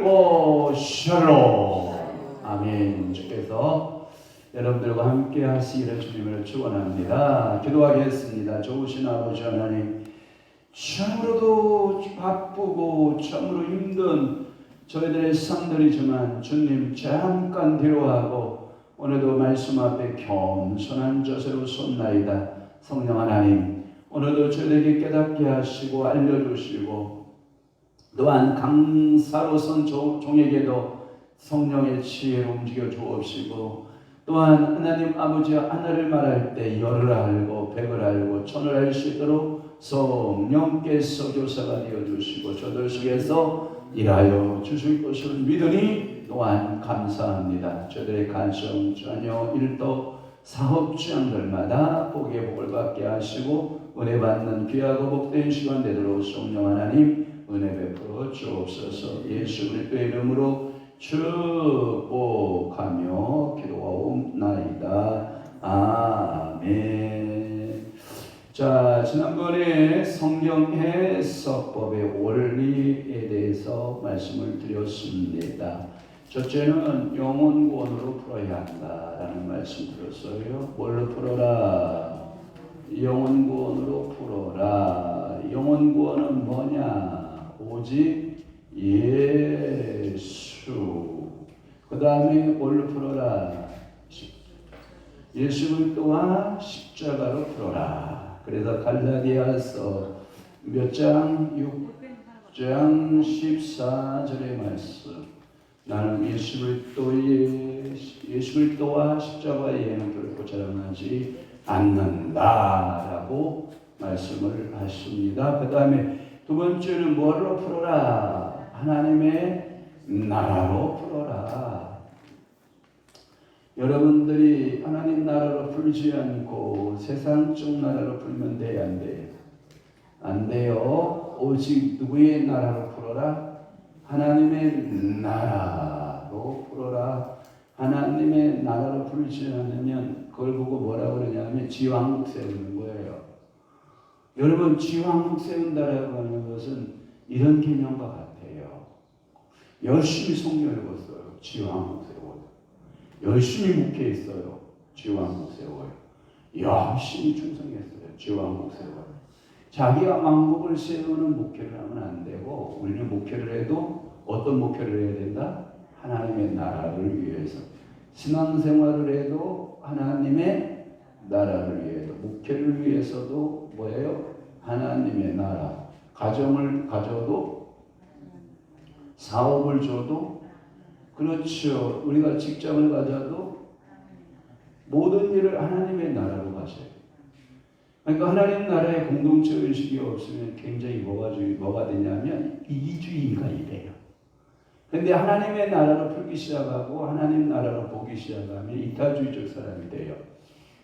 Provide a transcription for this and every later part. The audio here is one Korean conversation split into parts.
여보 샬롬. 아멘. 주께서 여러분들과 함께 하시기를 주님을 축원합니다. 기도하겠습니다. 좋으신 아버지 하나님, 참으로도 바쁘고 참으로 힘든 저희들의 삶들이지만 주님 잠깐 뒤로하고 오늘도 말씀 앞에 겸손한 자세로 섰나이다. 성령 하나님, 오늘도 저희에게 깨닫게 하시고 알려주시고 또한 강사로선 종에게도 성령의 지혜로 움직여 주옵시고 또한 하나님 아버지 하나를 말할 때 열을 알고 백을 알고 천을 알 수 있도록 성령께서 교사가 되어주시고 저들 속에서 일하여 주실 것을 믿으니 또한 감사합니다. 저들의 가정, 자녀, 일도, 사업 주양들마다 복의 복을 받게 하시고 은혜 받는 귀하고 복된 시간 되도록 성령 하나님 은혜 베풀어 주옵소서. 예수 그리스도의 이름으로 축복하며 기도하옵나이다. 아멘. 자, 지난번에 성경 해석법의 원리에 대해서 말씀을 드렸습니다. 첫째는 영혼구원으로 풀어야 한다라는 말씀 드렸어요. 뭘로 풀어라? 영혼구원으로 풀어라. 영혼구원은 뭐냐? 오직 예수. 그 다음에 뭘로 풀어라? 예수 그리스도와 십자가로 풀어라. 그래서 갈라디아서 몇 장? 6장 14절의 말씀. 나는 예수 그리스도와 십자가의 예는 결코 자랑하지 않는다라고 말씀을 하십니다. 그 다음에 두 번째는 뭐로 풀어라? 하나님의 나라로 풀어라. 여러분들이 하나님 나라로 풀지 않고 세상적 나라로 풀면 돼요? 안 돼요? 안 돼요. 오직 누구의 나라로 풀어라? 하나님의 나라로 풀어라. 하나님의 나라로 풀지 않으면 그걸 보고 뭐라고 그러냐면 지왕국 세우는 거예요. 여러분, 지왕국 세운다라고 하는 것은 이런 개념과 같아요. 열심히 성경 읽었어요. 지왕국 세워요. 열심히 목회했어요. 지왕국 세워요. 열심히 충성했어요. 지왕국 세워요. 자기가 왕국을 세우는 목회를 하면 안 되고 우리는 목회를 해도 어떤 목회를 해야 된다? 하나님의 나라를 위해서. 신앙생활을 해도 하나님의 나라를 위해서. 목회를 위해서도 뭐예요? 하나님의 나라. 가정을 가져도 사업을 줘도 그렇죠. 우리가 직장을 가져도 모든 일을 하나님의 나라로 가셔야 돼요. 그러니까 하나님 나라의 공동체 의식이 없으면 굉장히 뭐가 되냐면 이기주의가 이래요. 그런데 하나님의 나라로 풀기 시작하고 하나님 나라로 보기 시작하면 이타주의적 사람이 돼요.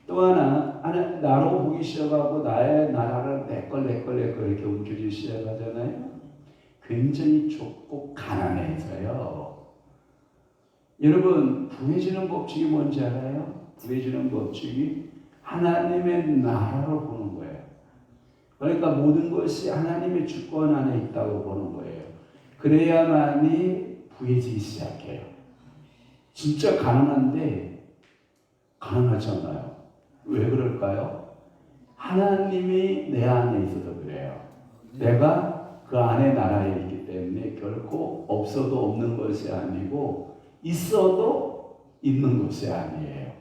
또 하나 나로 보기 시작하고 나의 나라를 내 걸 이렇게 움켜쥐기 시작하잖아요. 굉장히 좁고 가난해져요. 여러분, 부해지는 법칙이 뭔지 알아요? 부해지는 법칙이 하나님의 나라로 보는 거예요. 그러니까 모든 것이 하나님의 주권 안에 있다고 보는 거예요. 그래야만이 부해지기 시작해요. 진짜 가난한데 가난하잖아요. 왜 그럴까요? 하나님이 내 안에 있어서 그래요. 내가 그 안에 나라에 있기 때문에 결코 없어도 없는 것이 아니고 있어도 있는 것이 아니에요.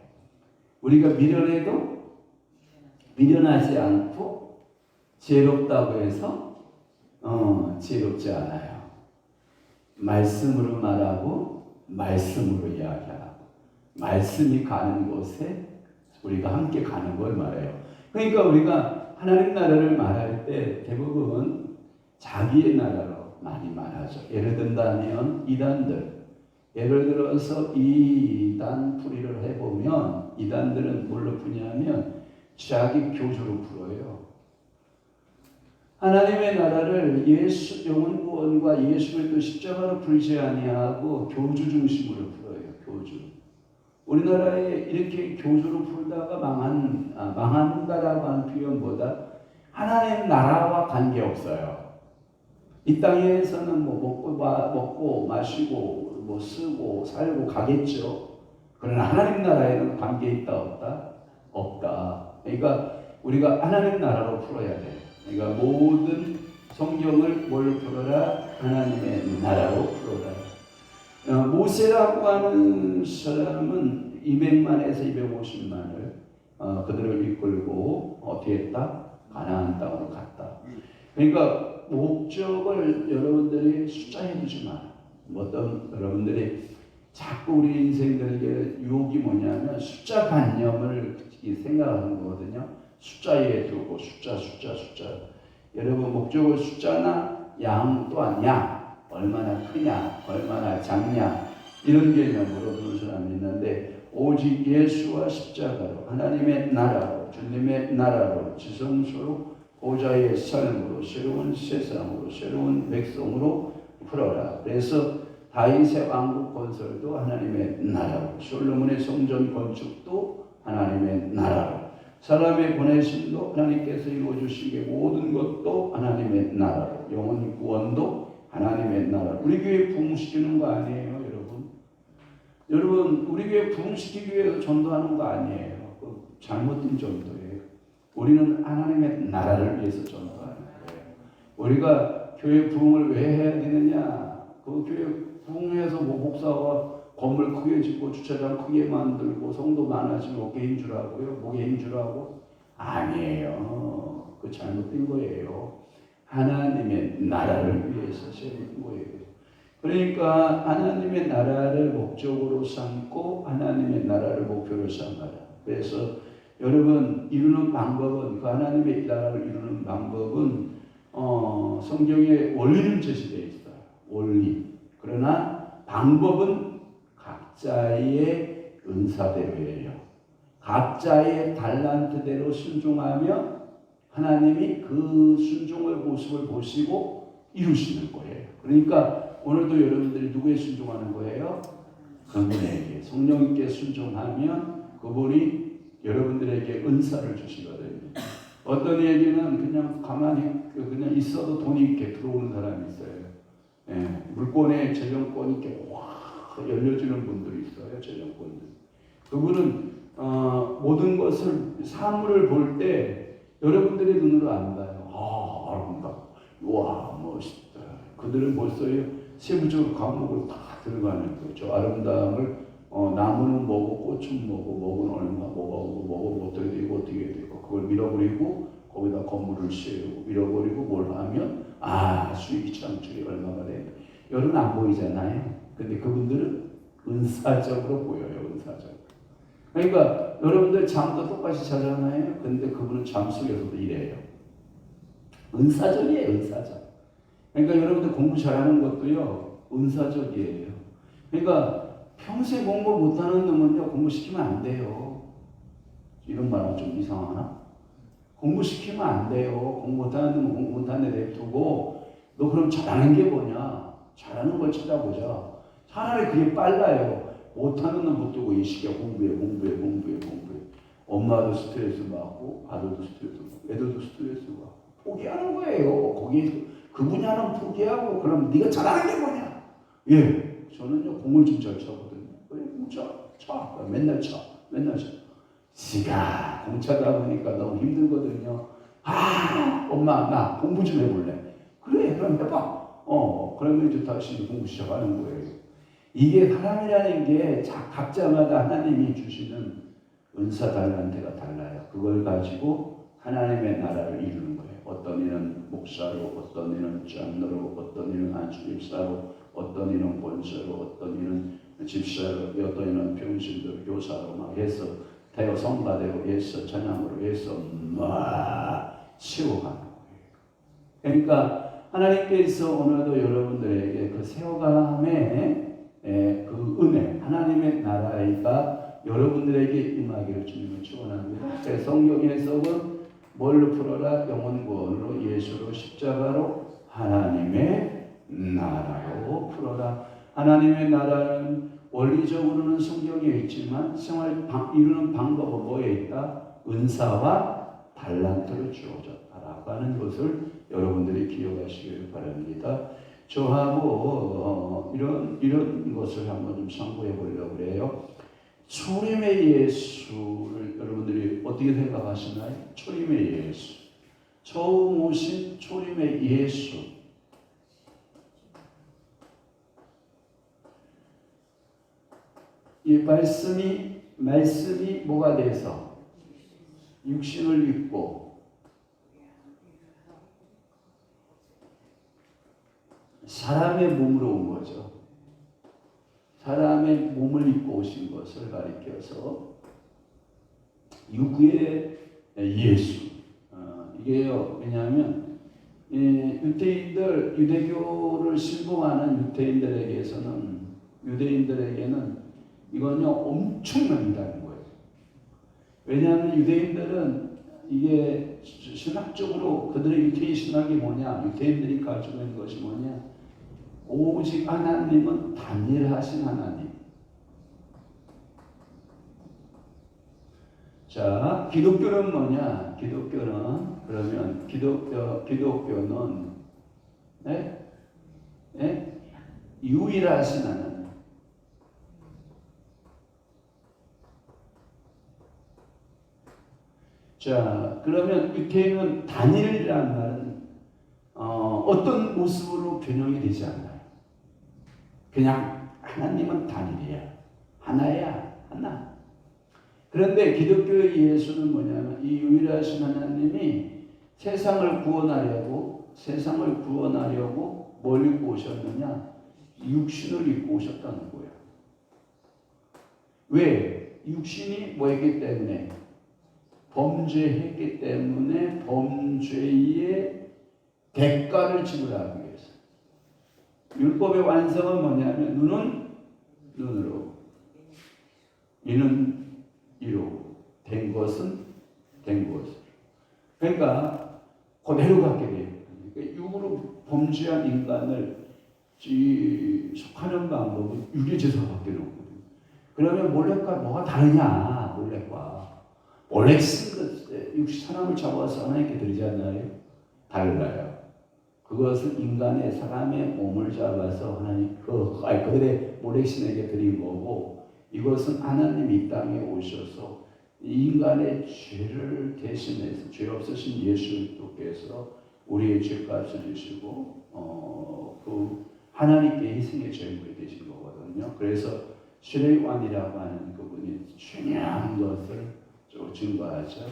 우리가 미련해도 미련하지 않고 지혜롭다고 해서 지혜롭지 않아요. 말씀으로 말하고 말씀으로 이야기하고 말씀이 가는 곳에 우리가 함께 가는 걸 말해요. 그러니까 우리가 하나님 나라를 말할 때 대부분 자기의 나라로 많이 말하죠. 예를 든다면 이단들, 예를 들어서 이단 풀이를 해보면 이단들은 뭘로 푸냐면 자기 교주로 풀어요. 하나님의 나라를 예수 영혼구원과 예수 그리스도 십자가로 풀지 아니하고 교주 중심으로 풀어요. 교주. 우리나라에 이렇게 교주로 풀다가 망한다라고 하는 표현보다 하나님 나라와 관계없어요. 이 땅에서는 뭐 먹고 마시고 뭐 쓰고 살고 가겠죠. 그러나 하나님 나라에는 관계 있다 없다? 없다. 그러니까 우리가 하나님 나라로 풀어야 돼. 그러니까 모든 성경을 뭘 풀어라? 하나님의 나라로 풀어라. 모세라고 하는 사람은 200만에서 250만을 그들을 이끌고 어떻게 했다? 가나안 땅으로 갔다. 그러니까 목적을 여러분들이 숫자에 두지 마. 어떤 여러분들이 자꾸 우리 인생들에게 유혹이 뭐냐면 숫자 관념을 생각하는 거거든요. 숫자에 두고 숫자. 여러분 목적을 숫자나 양 또한 양 얼마나 크냐 얼마나 작냐 이런 개념으로 두는 사람이 있는데 오직 예수와 십자가로 하나님의 나라로 주님의 나라로 지성소로 보좌의 삶으로 새로운 세상으로 새로운 백성으로 풀어라. 그래서 다윗의 왕국 건설도 하나님의 나라로 솔로몬의 성전 건축도 하나님의 나라로 사람의 보내심도 하나님께서 이루어주신 게 모든 것도 하나님의 나라로 영혼 구원도 하나님의 나라로 우리 교회 부흥시키는 거 아니에요 여러분? 여러분 우리 교회 부흥시키기 위해서 전도하는 거 아니에요. 잘못된 전도예요. 우리는 하나님의 나라를 위해서 전도하는 거예요. 우리가 교회 부흥을 왜 해야 되느냐? 그 교회 부흥해서 목사가 건물 크게 짓고 주차장 크게 만들고 성도 많아지면 어깨 힘 주라고요? 목에 힘 주라고? 아니에요. 그 잘못된 거예요. 하나님의 나라를 위해서 세운 거예요. 그러니까 하나님의 나라를 목적으로 삼고 하나님의 나라를 목표로 삼아라. 그래서 여러분 이루는 방법은 그 하나님의 나라를 이루는 방법은 성경에 원리는 제시되어 있어요. 원리. 그러나 방법은 각자의 은사대로예요. 각자의 달란트대로 순종하며 하나님이 그 순종의 모습을 보시고 이루시는 거예요. 그러니까 오늘도 여러분들이 누구에 순종하는 거예요? 그분에게 성령님께 순종하면 그분이 여러분들에게 은사를 주시거든요. 어떤 얘기는 그냥 가만히 그냥 있어도 돈이 이렇게 들어오는 사람이 있어요. 예, 물권에 재정권이 이렇게 확 열려지는 분들이 있어요. 재정권들. 그분은 모든 것을 사물을 볼 때 여러분들의 눈으로 안 봐요. 아름답고 와 멋있다. 그들은 벌써요 세부적으로 과목을 다 들어가는 거죠. 아름다움을 나무는 뭐고 꽃은 뭐고 뭐는 얼마 뭐고 어떻게 되고 어떻게 되고 그걸 밀어버리고 거기다 건물을 세우고 밀어버리고 뭘 하면 수익이 창출이 얼마가 돼. 여러분 안 보이잖아요. 근데 그분들은 은사적으로 보여요. 은사적으로. 그러니까 여러분들 잠도 똑같이 자잖아요. 근데 그분은 잠 속에서도 이래요. 은사적이에요. 은사적. 그러니까 여러분들 공부 잘하는 것도요. 은사적이에요. 그러니까 평생 공부 못하는 놈은요. 공부시키면 안 돼요. 이런 말은 좀 이상하나? 공부시키면 안 돼요. 공부 못하는 놈은 공부 못하는 데 냅두고 너 그럼 잘하는 게 뭐냐? 잘하는 걸 찾아보자. 차라리 그게 빨라요. 못하는 놈 붙들고 이 시기에 공부해. 엄마도 스트레스 받고 아들도 스트레스 받고 애들도 스트레스 받고 포기하는 거예요. 거기 그 분야는 포기하고 그럼 네가 잘하는 게 뭐냐? 예, 저는요 공을 좀 잘 차거든요. 그래 차 맨날 차. 지가 공 차다 보니까 너무 힘들거든요. 엄마 나 공부 좀 해볼래. 그래 그럼 해봐. 그러면 이제 다시 공부 시작하는 거예요. 이게 사람이라는 게 각자마다 하나님이 주시는 은사 달란트가 달라요. 그걸 가지고 하나님의 나라를 이루는 거예요. 어떤 이는 목사로, 어떤 이는 장로로, 어떤 이는 안수집사로, 어떤 이는 권사로, 어떤 이는 집사로, 어떤 이는 병신들 교사로 막 해서 대여 성가대로 해서 찬양으로 해서 막 세워가는 거예요. 그러니까 하나님께서 오늘도 여러분들에게 그 세워감의 그 은혜, 하나님의 나라가 여러분들에게 임하기를 주님을 축원합니다. 성경에서는 뭘로 풀어라? 영혼구원으로 예수로 십자가로 하나님의 나라로 풀어라. 하나님의 나라는 원리적으로는 성경에 있지만 생활 이루는 방법은 뭐에 있다? 은사와 달란트를 주어졌다라고 하는 것을 여러분들이 기억하시길 바랍니다. 저하고 이런 것을 한번 좀 참고해 보려고 그래요. 초림의 예수를 여러분들이 어떻게 생각하시나요? 초림의 예수, 처음 오신 초림의 예수. 이 말씀이 뭐가 돼서 육신을 입고 사람의 몸으로 온 거죠. 사람의 몸을 입고 오신 것을 가리켜서 육의 예수. 이게요. 왜냐하면 유대교를 신봉하는 유대인들에게는 이건요 엄청납니다는 거예요. 왜냐하면 유대인들은 이게 신학적으로 그들의 유태인 신학이 뭐냐, 유대인들이 가지고 있는 것이 뭐냐, 오직 하나님은 단일하신 하나님. 자, 기독교는 뭐냐? 기독교는 유일하신 하나님. 자, 그러면 유태인은 단일이라는 말은 어떤 모습으로 변형이 되지 않나요? 그냥 하나님은 단일이야. 하나야. 하나. 그런데 기독교의 예수는 뭐냐면 이 유일하신 하나님이 세상을 구원하려고 뭘 입고 오셨느냐? 육신을 입고 오셨다는 거예요. 왜? 육신이 뭐였기 때문에? 범죄했기 때문에 범죄의 대가를 지불하기 위해서. 율법의 완성은 뭐냐면 눈은 눈으로, 이는 이로, 된 것은 된 것으로. 그러니까 그대로 갖게 돼요. 그러니까 육으로 범죄한 인간을 속하는 방법은 유리제사밖에 없거든요. 그러면 몰래과 뭐가 다르냐? 몰래 쓴 것, 육신 사람을 잡아서 하나님께 드리지 않나요? 달라요. 그것은 사람의 몸을 잡아서 하나님 그들의 모래신에게 드린 거고, 이것은 하나님 이 땅에 오셔서 인간의 죄를 대신해서 죄 없으신 예수 그리스도께서 우리의 죄값을 주시고 그 하나님께 희생의 제물이 되신 거거든요. 그래서 시레이완이라고 하는 그분이 중요한 것을 증거하죠.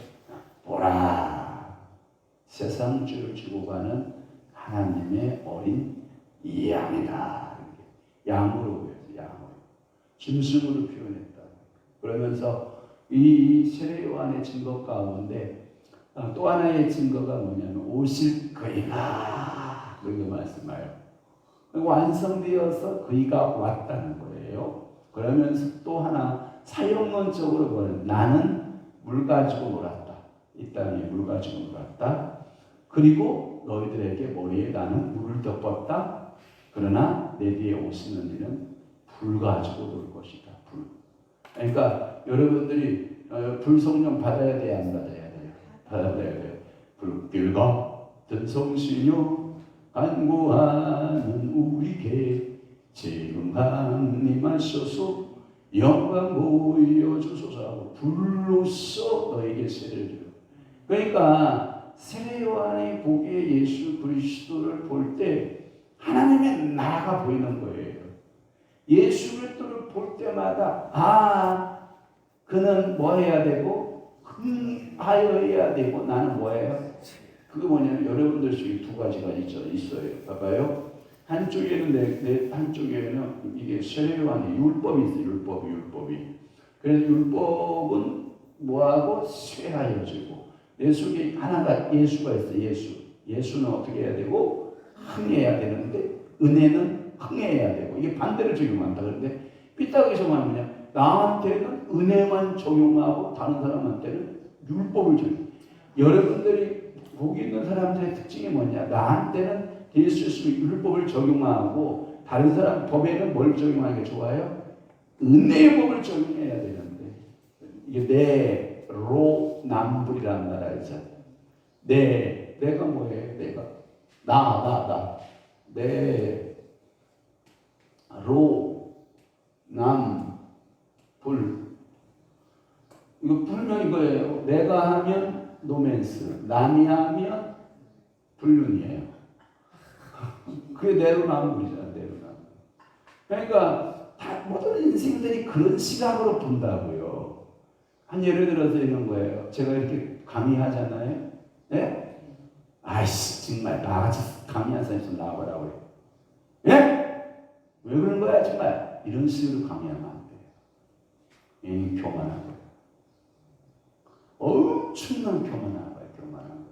보라, 세상 죄를 지고 가는 하나님의 어린 양이다. 양으로 보여서 양으로 짐승으로 표현했다. 그러면서 이 세례요한의 증거 가운데 또 하나의 증거가 뭐냐면 오실 그이가 그렇게 말씀해요. 완성되어서 그이가 왔다는 거예요. 그러면서 또 하나 사용론적으로 보는 나는 물 가지고 놀았다. 이 땅에 물 가지고 놀았다. 그리고 너희들에게 머리에 나는 물을 덮었다. 그러나 내 뒤에 오시는 이는 불 가지고 놀 것이다. 불. 그러니까 여러분들이 불성령 받아야 돼요? 안 받아야 돼요? 받아야 돼요. 불길과 등성신유 간구하는 우리에게 지금하님 하셔서 영광 보여주소서 하고 불로써 너에게 세례를 주려. 그러니까 세례요한이 보기에 예수 그리스도를 볼 때 하나님의 나라가 보이는 거예요. 예수 그리스도를 볼 때마다 그는 뭐 해야 되고 흥하여 해야 되고 나는 뭐예요? 그게 뭐냐면 여러분들 중에 두 가지가 있어요. 봐봐요. 한쪽에는 이게 세례요한의 율법이 있어요. 율법이. 그래서 율법은 뭐하고 쇠하여지고 내 속에 하나가 예수가 있어요. 예수는 어떻게 해야 되고 흥해야 되는데 은혜는 흥해야 되고 이게 반대로 적용한다. 그런데 삐딱에서 말하면 나한테는 은혜만 적용하고 다른 사람한테는 율법을 적용. 여러분들이 거기 있는 사람들의 특징이 뭐냐? 나한테는 예수 율법을 적용하고 다른 사람 법에는 뭘 적용하는 게 좋아요? 은혜의 법을 적용해야 되는데 이게 네로남불이라는 나라에서 내가 뭐예요? 내가 나. 내, 로, 남, 불. 이거 풀면 이거예요. 내가 하면 노맨스, 남이 하면 불륜이에요. 그게 내로남불이잖아, 내로남. 그러니까 다 모든 인생들이 그런 시각으로 본다고요. 한 예를 들어서 이런 거예요. 제가 이렇게 강의하잖아요. 네? 아이씨 정말 나같이 강의한 사람 좀 나와보라고 해요. 예? 왜 그런 거야 정말? 이런 식으로 강의하면 안 돼요. 교만한 거예요. 엄청난 교만한 거예요. 교만한 거예요.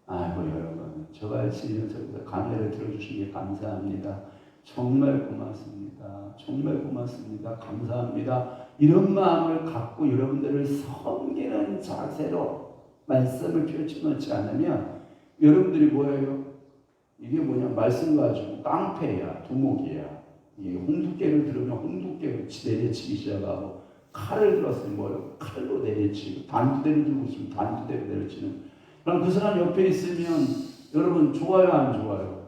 아이고 여러분 저같이 이런 강의를 들어주신 게 감사합니다. 정말 고맙습니다. 정말 고맙습니다. 감사합니다. 이런 마음을 갖고 여러분들을 섬기는 자세로 말씀을 펼쳐놓지 않으면 여러분들이 뭐예요? 이게 뭐냐? 말씀 가지고 깡패야, 두목이야. 이 홍두깨를 들으면 홍두깨를 내려치기 시작하고 칼을 들었으면 뭐예요? 칼로 내려치고 단두대를 들고 있으면 단두대로 내려치는. 그럼 그 사람 옆에 있으면 여러분 좋아요, 안 좋아요?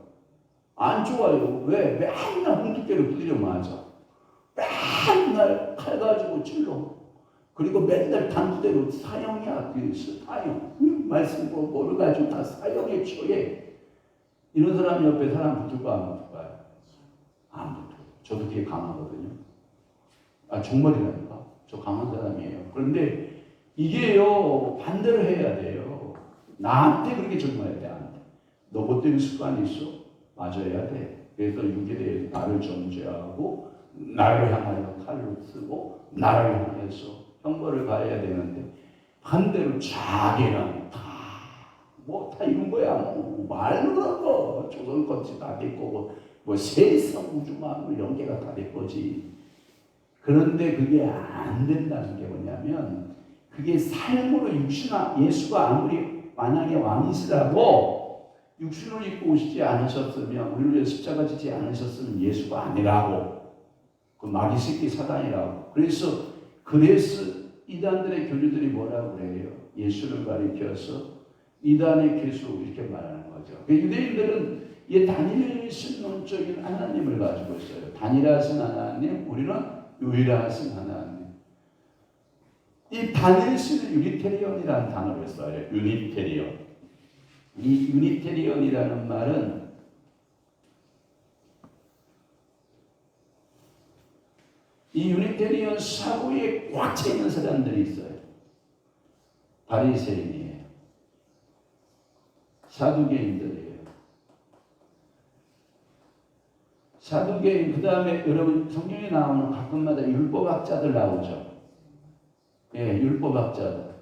안 좋아요. 왜? 맨날 홍두깨를 두드려 맞아. 맨날 칼 가지고 찔러. 그리고 맨날 단두대로 사형이야. 그 사형. 말씀 뭐를 가지고 다 사형에 처해. 이런 사람 옆에 사람 붙을까 안 붙을까요? 안 붙어. 저도 되게 강하거든요. 정말이라니까. 저 강한 사람이에요. 그런데 이게요 반대로 해야 돼요. 나한테 그렇게 적용해야 돼. 나한테. 너 못된 습관이 있어? 맞아야 돼. 그래서 육에 대해서 나를 정죄하고 나를 향하여 칼을 쓰고 나를 향해서 형벌을 가해야 되는데 반대로 자기는 다 이런 거야. 뭐 말로 그런 거 조선 것이 다 내 거고 뭐 세상 우주만물 연계가 다 내 거지. 그런데 그게 안 된다는 게 뭐냐면 그게 삶으로 예수가 아무리 만약에 왕이시라고 육신을 입고 오시지 않으셨으면 우리를 위해 십자가 지지 않으셨으면 예수가 아니라고 그 마귀 새끼 사단이라고. 그래서 이단들의 교주들이 뭐라고 그래요? 예수를 가리켜서 이단의 교수 이렇게 말하는 거죠. 유대인들은 이 단일 신론적인 하나님을 가지고 있어요. 단일하신 하나님, 우리는 유일하신 하나님. 이 단일 신을 유니테리언이라는 단어를 써요. 유니테리언. 이 유니테리언이라는 말은 이 유니테리언 사고에 꽉 차 있는 사람들이 있어요. 바리새인이에요. 사두개인들이에요. 사두개인 그 다음에 여러분 성경에 나오는 가끔마다 율법학자들 나오죠. 예, 율법학자들.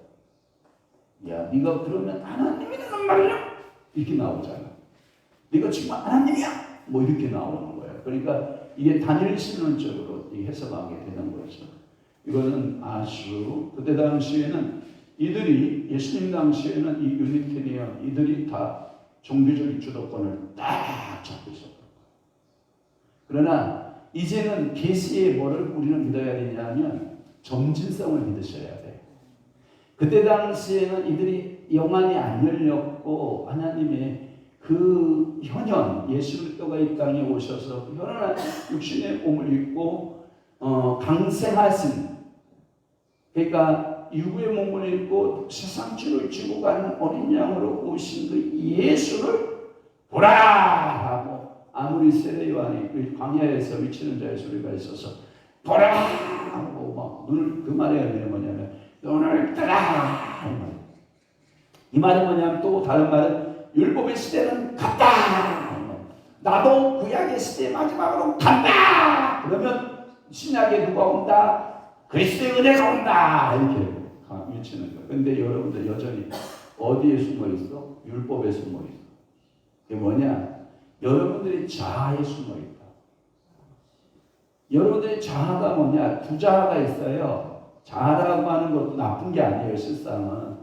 야, 네가 그러면 하나님이라는 말이야? 이렇게 나오잖아. 네가 정말 하나님이야? 뭐 이렇게 나오는 거예요. 그러니까 이게 단일신론적으로 해석하게 되는 거죠. 이거는 아주 그때 당시에는 이들이 예수님 당시에는 이 유니테리언 이들이 다 종교적 주도권을 딱 잡고 있었던 거예요. 그러나 이제는 계시의 뭐를 우리는 믿어야 되냐면 점진성을 믿으셔야 돼요. 그때 당시에는 이들이 영안이 안 열렸고 하나님의 그 현현 예수 그리스도가 이 땅에 오셔서 현현한 육신의 몸을 입고 강생하신 그러니까 유구의 몸을 입고 세상 죄를 지고 가는 어린 양으로 오신 그 예수를 보라 하고 아무리 세례 요한이 그 광야에서 미치는 자의 소리가 있어서 보라 하고 막 눈을 그 말의 의미는 뭐냐면 눈을 뜨라 이 말은 뭐냐면 또 다른 말은 율법의 시대는 갔다. 나도 구약의 시대 마지막으로 간다. 그러면 신약에 누가 온다? 그리스도의 은혜가 온다. 이렇게 외치는 거예요. 그런데 여러분들 여전히 어디에 숨어 있어? 율법에 숨어 있어. 그게 뭐냐? 여러분들이 자아에 숨어 있다. 여러분들의 자아가 뭐냐? 두 자아가 있어요. 자아라고 하는 것도 나쁜 게 아니에요. 실상은.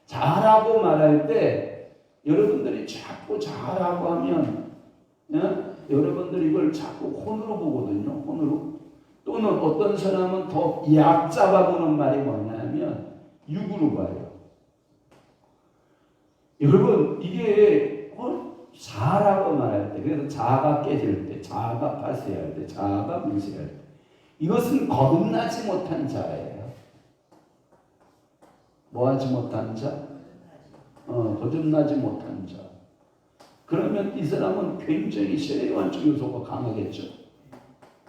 자아라고 말할 때 여러분들이 자꾸 자아라고 하면 여러분들이 이걸 자꾸 혼으로 보거든요. 혼으로. 또는 어떤 사람은 더 얕잡아 보는 말이 뭐냐면 육으로 봐요. 여러분 이게 자라고 말할 때, 그래서 자가 깨질 때, 자가 파쇄할 때, 자가 문제할 때, 이것은 거듭나지 못한 자예요. 뭐하지 못한 자? 거듭나지 못한 자. 그러면 이 사람은 굉장히 세례요한적 요소가 강하겠죠.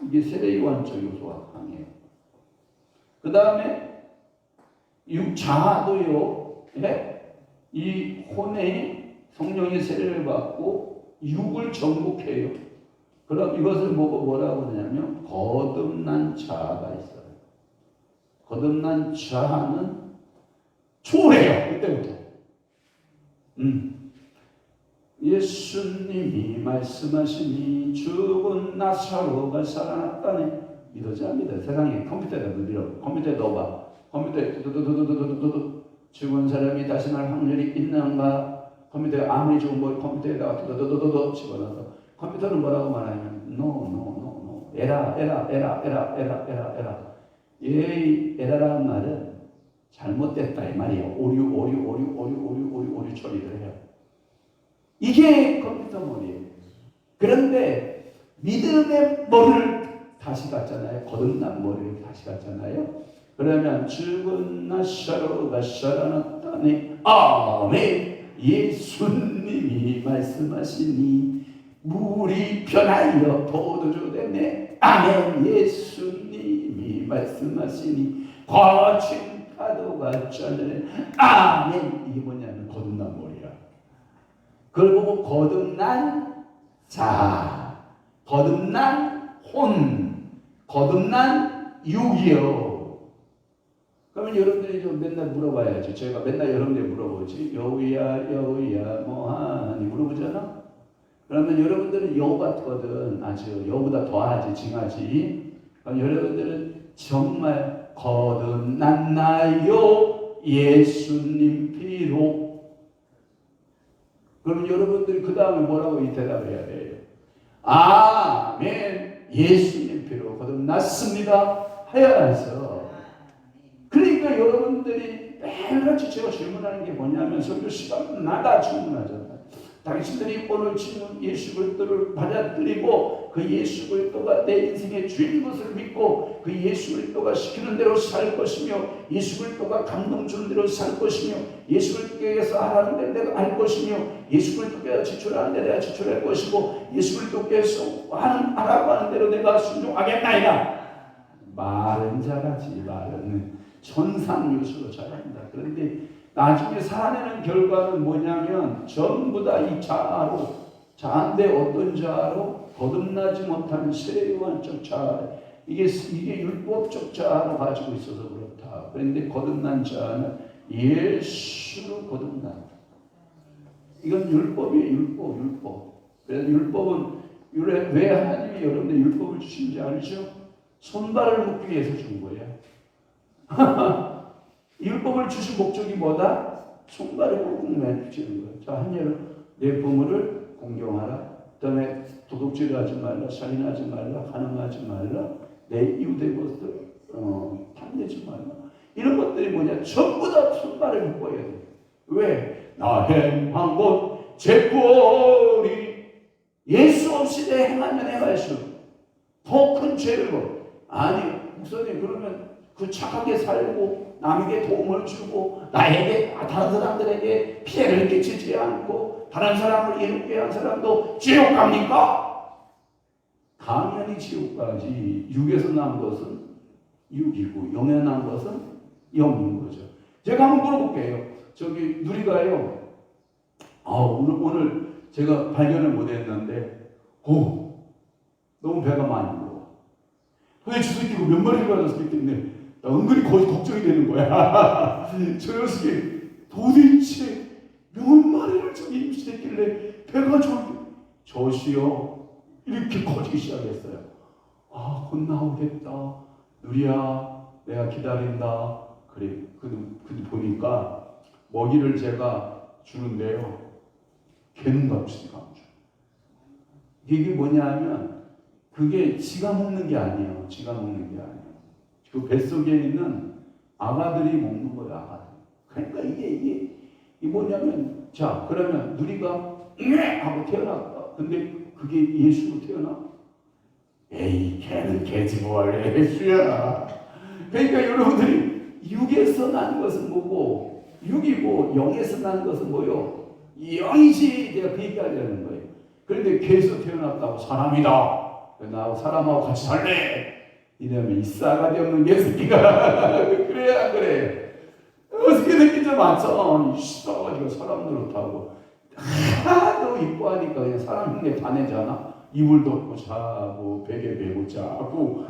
이게 세례요한적 요소가 강해요. 그 다음에 자도요. 이 혼에 성령의 세례를 받고 육을 정복해요. 그럼 이것을 보고 뭐라고 하냐면 거듭난 자가 있어요. 거듭난 자는 초래요. 그때부터. 예수님이 말씀하시니 죽은 나사로가 살아났다네. 믿어지 안 믿어? 세상에 컴퓨터에다 넣어. 컴퓨터에 넣어봐. 컴퓨터에 두두두두두두두 죽은 사람이 다시 날 확률이 있는가? 컴퓨터에 아무리 좋은 걸 컴퓨터에다가 두두두두두 집어넣어서 컴퓨터는 뭐라고 말하냐면 no. 에라. 에라라는 말은 잘못됐다 이 말이에요. 오류 처리를 해요. 이게 컴퓨터 머리예요. 그런데 믿음의 머리를 다시 갖잖아요. 거듭난 머리를 다시 갖잖아요. 그러면 죽은 나사로가 살아났다니 아멘. 예수님이 말씀하시니 물이 변하여 포도주 되네. 아멘. 예수님이 말씀하시니 거친 파도가 쩌네. 아멘. 이게 뭐냐면 거듭난 머리야. 그걸 보고 거듭난 자, 거듭난 혼, 거듭난 육이요. 그러면 여러분들이 좀 맨날 물어봐야죠. 제가 맨날 여러분들이 물어보지. 여우야 뭐하니 물어보잖아. 그러면 여러분들은 여우 같거든. 아주 여우보다 더하지, 징하지. 그럼 여러분들은 정말 거듭났나요? 예수님 피로. 그럼 여러분들이 그 다음에 뭐라고 이 대답해야 돼요? 아멘. 예수님 피로 거듭났습니다. 해야 해서. 그러니까 여러분들이 매일같이 제가 질문하는 게 뭐냐면 설교 시간마다 질문하잖아요. 당신들이 오늘 질문 예수 그리스도를 받아들이고 그 예수 그리스도가 내 인생의 주인 것을 믿고 그 예수 그리스도가 시키는 대로 살 것이며 예수 그리스도가 감동 주는 대로 살 것이며 예수 그리스도께서 하라는 대로 내가 할 것이며 예수 그리스도께서 지출하는 대로 내가 지출할 것이고 예수 그리스도께서 하라고 하는 대로 내가 순종하겠나이다. 말은 잘하지. 말은 천상유수로 잘한다. 그런데 나중에 살아내는 결과는 뭐냐면 전부 다 이 자한데 어떤 자로? 거듭나지 못한 세례요한적 자. 이게 율법적 자로 가지고 있어서 그렇다. 그런데 거듭난 자는 예수로 거듭난다. 이건 율법이에요. 율법. 그래서 율법은 왜 하나님이 여러분들 율법을 주신지 알죠? 손발을 묶기 위해서 준 거예요. 율법을 주신 목적이 뭐다? 손발을 꾹꾹 매주는 거예요. 자, 한예로 내 부모를 공경하라. 그 다음에 도둑질을 하지 말라. 살인하지 말라. 간음하지 말라. 내 이웃의 것을 탐내지 말라. 이런 것들이 뭐냐? 전부 다 손발을 묶어야 돼. 왜? 나 행한 것 죄꾸어리. 예수 없이 내 행하면 행할 수 더 큰 죄를 뭐. 아니 목사님 그러면 그 착하게 살고 남에게 도움을 주고 나에게 다른 사람들에게 피해를 끼치지 않고 다른 사람을 이롭게 한 사람도 지옥 갑니까? 당연히 지옥 가지. 육에서 난 것은 육이고 영에 난 것은 영인 거죠. 제가 한번 물어볼게요. 저기 누리가요. 오늘 제가 발견을 못했는데 너무 배가 많이 불러. 왜 저 새끼가 몇 마리를 가졌기 때문에 나 은근히 거의 걱정이 되는 거야. 저 녀석이 도대체 몇 마리를 저기 임신했길래 배가 저시요 이렇게 커지기 시작했어요. 곧 나오겠다. 누리야 내가 기다린다. 그래. 근데 보니까 먹이를 제가 주는데요. 걔는 갑자기 안 줘. 이게 뭐냐 하면 그게 지가 먹는 게 아니에요. 지가 먹는 게 아니에요. 그 뱃속에 있는 아가들이 먹는 거예요. 아가들. 그러니까 이게 뭐냐면 자, 그러면 누리가 하고 태어났다. 근데 그게 예수로 태어나? 에이, 걔는 걔지 뭘 예수야. 그러니까 여러분들이 육에서 난 것은 뭐고, 육이고 영에서 난 것은 뭐요? 영이지. 내가 그 얘기하려는 거예요. 그런데 걔에서 태어났다고 사람이다. 나하고 사람하고 같이 살래. 이러면 이 싸가지 없는 개새끼가 그래야 그래. 어떻게 느낀 줄 맞죠? 이 싸가지가 사람 노릇하고 하도 이뻐하니까 그냥 사람 흉내 다 내잖아. 이불 덮고 자고 베개 베고 자고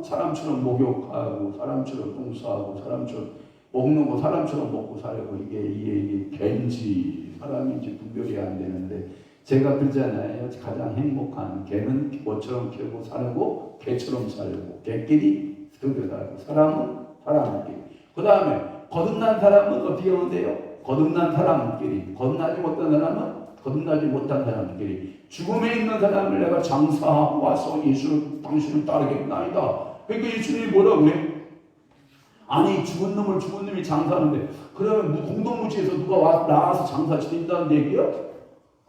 사람처럼 목욕하고 사람처럼 똥싸고 사람처럼 먹는 거 사람처럼 먹고 살고 이게 개인지 사람인지 분별이 안 되는데 제가 그러잖아요. 가장 행복한 개는 뭐처럼 키우고 살고 개처럼 살고 개끼리 그렇게 살고 사람은 사람끼리. 그 다음에 거듭난 사람은 어떻게 하는데요? 거듭난 사람끼리. 거듭나지 못한 사람은 거듭나지 못한 사람끼리. 죽음에 있는 사람을 내가 장사하고 와서 예수를 당신을 따르겠나이다. 그러니까 예수님이 뭐라고 그래? 아니 죽은 놈이 장사하는데 그러면 공동무지에서 누가 나와서 장사 지낸다는 얘기야?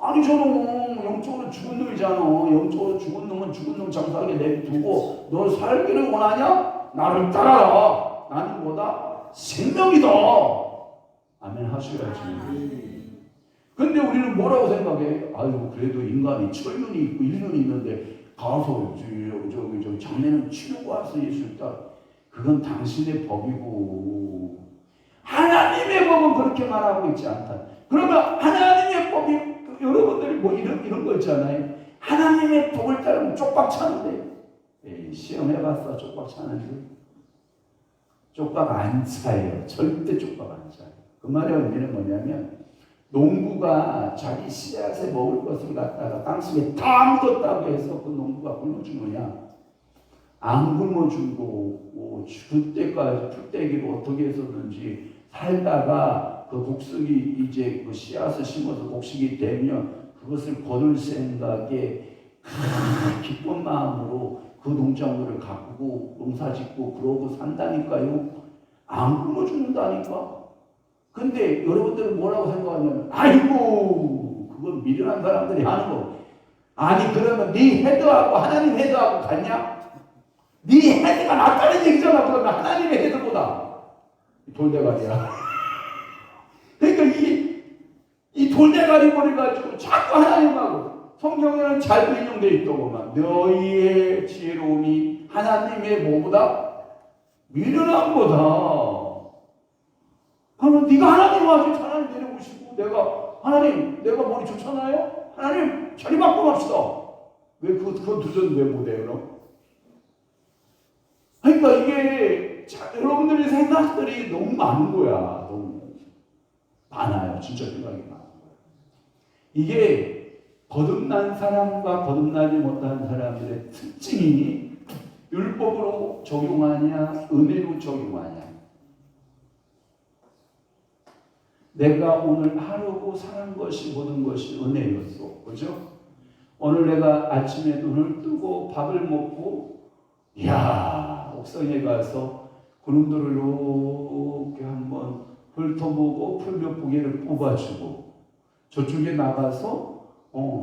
아니 저는 영적으로 죽은 놈이잖아. 영적으로 죽은 놈은 죽은 놈 장사하게 내두고 너 살기를 원하냐? 나를 따라라. 나는 뭐다? 생명이다. 아멘 하셔야지. 근데 우리는 뭐라고 생각해? 아이고 그래도 인간이 철눈이 있고 일눈이 있는데 가서 저기 장례는 치르고 와서 예수를 따라. 그건 당신의 법이고 하나님의 법은 그렇게 말하고 있지 않다. 그러면 하나님의 법이 여러분들이 뭐 이런 거 있잖아요. 하나님의 법을 따르면 쪽박 차는데 시험해봤어 쪽박 차는지? 쪽박 안 차요. 절대 쪽박 안 차요. 그 말의 의미는 뭐냐면 농부가 자기 씨앗에 먹을 것을 갖다가 땅속에 다 묻었다고 해서 그 농부가 굶어주느냐? 안 굶어주고 그때까지 풀떼기로 어떻게 해서든지 살다가 그 곡식이 이제 그 씨앗을 심어서 곡식이 되면 그것을 거둘 생각에 기쁜 마음으로 그 농작물을 가꾸고 농사짓고 그러고 산다니까요. 안 굶어주는다니까. 근데 여러분들은 뭐라고 생각하냐면 아이고 그건 미련한 사람들이 하는 거. 아니 그러면 네 헤드하고 하나님 헤드하고 같냐? 네 헤드가 낫다는 얘기잖아. 그러면 하나님의 헤드보다 돌대가리야. 그러니까 이 돌대가리 버려가지고 자꾸 하나님하고 성경에는 잘 인용되어 있더구만. 너희의 지혜로움이 하나님의 뭐보다 미련함보다. 그러면 네가 하나님하고 하나님 내려오시고 내가 머리 좋잖아요. 하나님 자리 바꿔 갑시다. 왜 그건 두전 왜 못해요? 그럼? 그러니까 이게 여러분들의 생각들이 너무 많은 거야. 너무 많아요. 진짜 생각이 많은 거야. 이게 거듭난 사람과 거듭나지 못한 사람들의 특징이 율법으로 적용하냐 은혜로 적용하냐. 내가 오늘 하루고 사는 것이 모든 것이 은혜였어. 그죠? 오늘 내가 아침에 눈을 뜨고 밥을 먹고 이야 옥상에 가서 구름들을 이렇게 한번 훑어보고 풀 몇 포개를 뽑아주고 저쪽에 나가서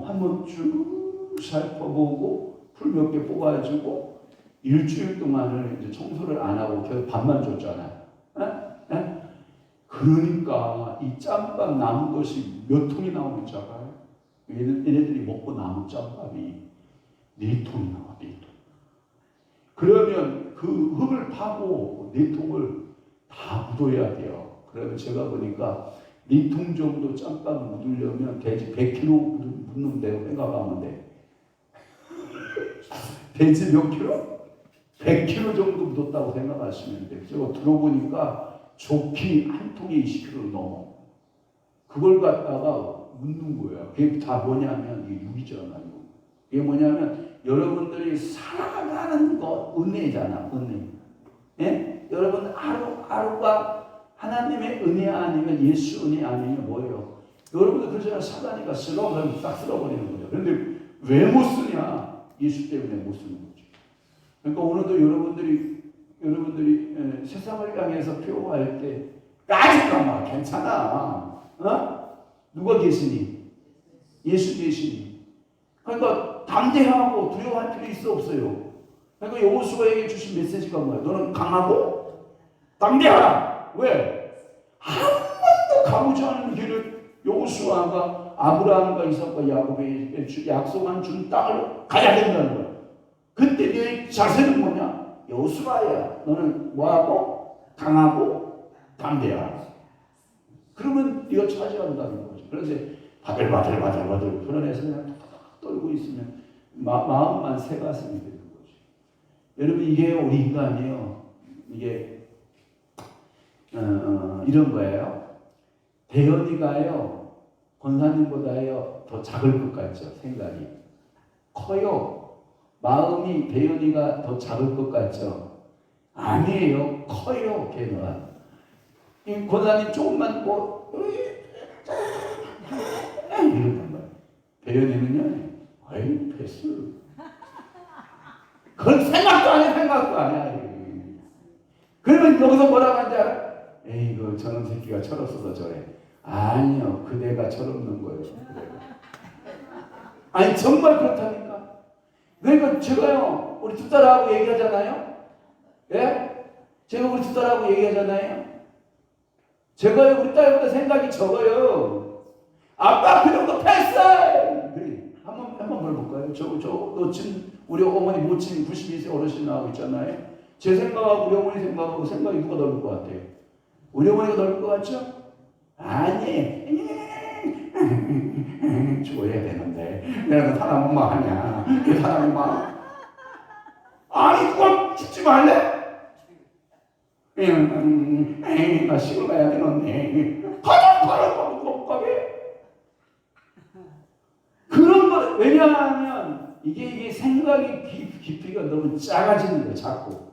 한번 쭉 살펴보고 풀 몇 개 뽑아주고 일주일 동안을 이제 청소를 안 하고 계속 밥만 줬잖아요. 그러니까 이 짬밥 남은 것이 몇 통이 나오는 줄 알아요? 얘네들이 먹고 남은 짬밥이 4통이 나와. 4통. 그러면 그 흙을 파고 4통을 다 묻어야 돼요. 그러면 제가 보니까 4통 정도 짬밥 묻으려면 돼지 100kg 묻는다고 생각하면 돼. 돼지 몇 킬로? 100kg 정도 묻었다고 생각하시면 돼요. 제가 들어보니까 좋기 한 통에 20kg 넘어. 그걸 갖다가 묻는 거야. 그게 다 뭐냐면 이게 육이잖아요. 이게 뭐냐면 여러분들이 살아가는 것 은혜잖아. 은혜. 예? 여러분 하루가 하나님의 은혜 아니면 예수 은혜 아니면 뭐예요? 여러분들 그러잖아요. 사단이가 쓰러 그러면 딱 쓸어버리는 거죠. 그런데 왜 못 쓰냐? 예수 때문에 못 쓰는 거죠. 그러니까 오늘도 여러분들이 세상을 향해서 표현할 때 까짓까마 괜찮아. 누가 계시니? 예수 계시니. 그러니까 담대하고 두려워할 필요 있어 없어요? 그러니까 여호수아에게 주신 메시지가 뭐야? 너는 강하고 담대하라. 왜? 한 번도 가보지 않은 길을 여호수아가 아브라함과 이삭과 야곱에 약속한 준 땅을 가야 된다는 거야. 그때 네 자세는 뭐냐? 여호수아야. 너는 뭐하고? 강하고 담대하라. 그러면 네가 차지한다는 거죠. 그래서 바들바들 불안해서 그냥 떨고 있으면 마음만 새 가슴이 되는 거죠. 여러분 이게 우리 인간이요. 이게 이런 거예요. 대현이가요 권사님보다요 더 작을 것 같죠. 생각이 커요. 마음이 대현이가 더 작을 것 같죠. 아니에요. 커요. 걔는 이 권사님 조금만 뭐 이랬단 말이에요. 대현이는요 아이 패스. 그건 생각도 안 해. 생각도 안 해. 그러면 여기서 뭐라고 하는지 알아? 에이그 저런 새끼가 철없어서 저래. 아니요 그대가 철없는 거예요. 아니 정말 그렇다니까. 그러니까 제가요 우리 두 딸하고 얘기하잖아요. 예? 제가 우리 두 딸하고 얘기하잖아요. 제가요 우리 딸보다 생각이 적어요. 아빠 그 정도 패스. 그래 한번 물어볼까요? 너 지금 우리 어머니 모친 92세 어르신 나오고 있잖아요. 제 생각하고 우리 어머니 생각하고 생각이 누가 넓을 것 같아요? 우리 어머니가 넓을 것 같죠? 아니 죽어야 되는데 내가 사람 엄마 하냐? 그 사람 엄마 아니 그거 죽지 말래? 나 시골 가야 되는데 가자 못 가게. 그런 거 왜냐하면 이게 생각이 깊이가 너무 작아지는 거예요. 자꾸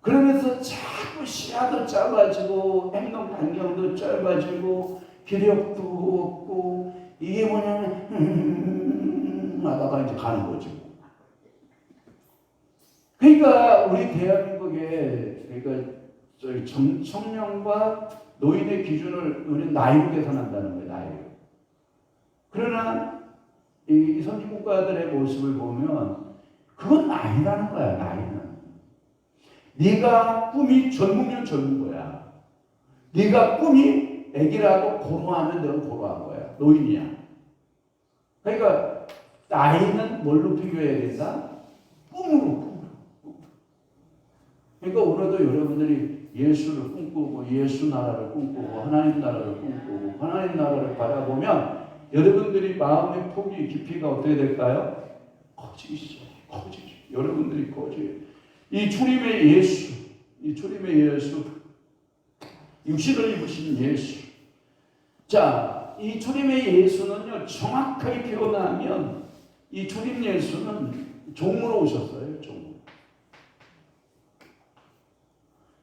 그러면서 자꾸 시야도 짧아지고 행동 반경도 짧아지고 기력도 없고 이게 뭐냐면 하다가 이제 가는 거죠. 그러니까 우리 대한민국에 그러니까 저희 청년과 노인의 기준을 우리는 나이로 계산한다는 거예요. 나이로. 그러나 이 선진국가들의 모습을 보면 그건 나이라는 거야. 나이는. 네가 꿈이 젊으면 젊은 거야. 네가 꿈이 애기라도 고루하면 너는 고루한 거야. 노인이야. 그러니까 나이는 뭘로 비교해야 된다? 꿈으로. 그러니까 오늘도 여러분들이 예수를 꿈꾸고 예수 나라를 꿈꾸고 하나님 나라를 꿈꾸고 하나님 나라를 바라보면 여러분들이 마음의 폭이 깊이가 어떻게 될까요? 커지시죠. 여러분들이 커져요. 이 주님의 예수, 육신을 입으신 예수. 자, 이 주님의 예수는요, 정확하게 표현하면 이 주님 예수는 종으로 오셨어요. 종.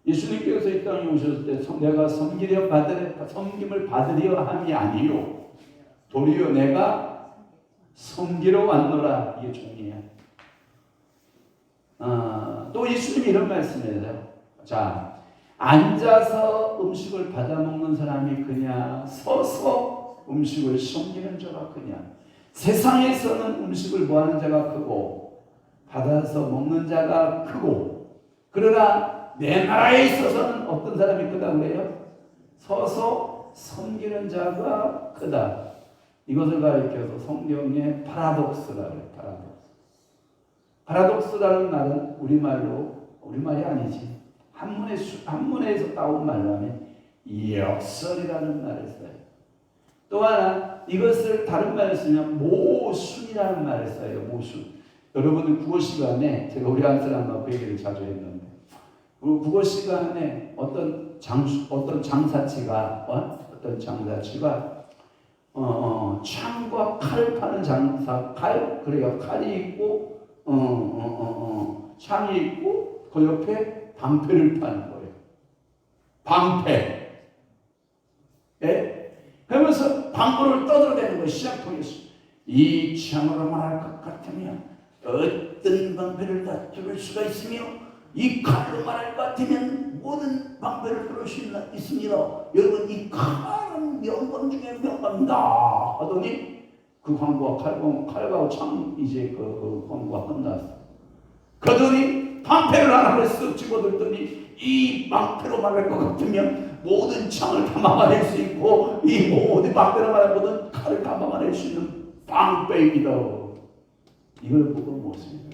예수님께서 이 땅에 오셨을 때 내가 섬김을 받으려 함이 아니요 도리어 내가 섬기러 왔노라. 이게 종이에요. 또 예수님이 이런 말씀이에요. 자, 앉아서 음식을 받아 먹는 사람이 그냐 서서 음식을 섬기는 자가 그냐. 세상에서는 음식을 뭐하는 자가 크고 받아서 먹는 자가 크고 그러나 내 나라에 있어서는 어떤 사람이 크다고 그래요? 서서 섬기는 자가 크다. 이것을 가리켜서 성경에 파라독스라고 해요. 파라독스라는 말은 우리말이 아니지. 한문에서 따온 말로 하면 역설이라는 말을 써요. 또 하나 이것을 다른 말을 쓰면 모순이라는 말을 써요. 모순. 여러분들 국어 시간에 제가 우리 한 사람하고 그 얘기를 자주 했는데 국어 시간에 어떤 장사치가 창과 칼 파는 장사 그래요. 칼이 있고 창이 있고 그 옆에 방패를 파는 거예요. 방패. 예? 그러면서 방구를 떠들어대는 거예요. 시장 통해서. 이 창으로 말할 것 같으면 어떤 방패를 다 뚫을 수가 있으며 이 칼로 말할 것 같으면 모든 방패를 풀을 수 있습니다. 여러분 이 칼은 명검 중에 명검이다 하더니 그 광부가 칼과 창 이제 그 광부가 끝났어. 그러더니 방패를 하나를 쓱 집어들더니 이 방패로 말할 것 같으면 모든 창을 다 막아낼 수 있고 이 모든 방패로 말할 모든 칼을 다 막아낼 수 있는 방패입니다. 이걸 보고 못습니다.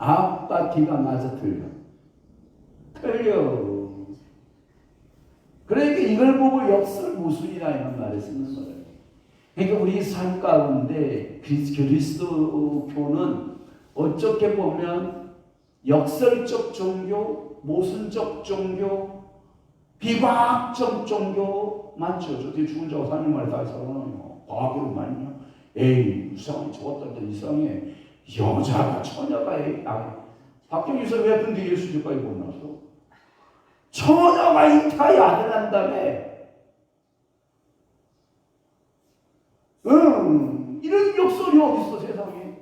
아빠 뒤가 맞아 틀려. 그러니까 이걸 보고 역설 무술이라 이런 말을 쓰는 거예요. 그러니까 우리 삶 가운데 그리스도교는 어떻게 보면 역설적 종교, 모순적 종교, 비과학적 종교 맞죠? 저기 죽은 자가 사는 말 다 있어요. 과학으로 말이요. 에이 이상해 저것도 이상해. 여자가 처녀가 박정희 선생 왜 근데 예수님까지 못 나왔어? 처녀가 잉타에 아들 난다며. 이런 역설이 어딨어 세상에.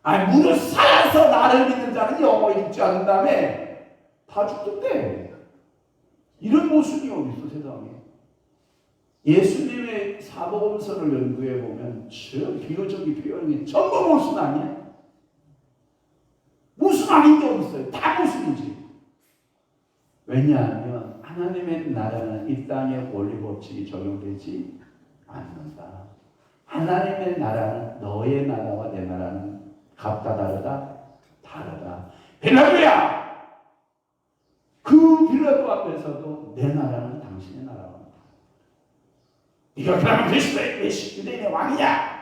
아니 무릇 살아서 나를 믿는 자는 영원히 죽지 않는다며. 다 죽던데. 이런 모습이 어딨어 세상에. 예수님의 사복음서를 연구해 보면 저 비유적인 표현이 전부 모순 아니야? 모순 아닌 게 어딨어요? 다 모순이지. 왜냐하면 하나님의 나라는 이 땅의 원리 법칙이 적용되지 않는다. 하나님의 나라는 너의 나라와 내 나라는 같다 다르다? 다르다. 빌라도야! 그 빌라도 앞에서도 내 나라는 당신의 나라와 네가 그러면 그리스도의 유대인의 왕이냐?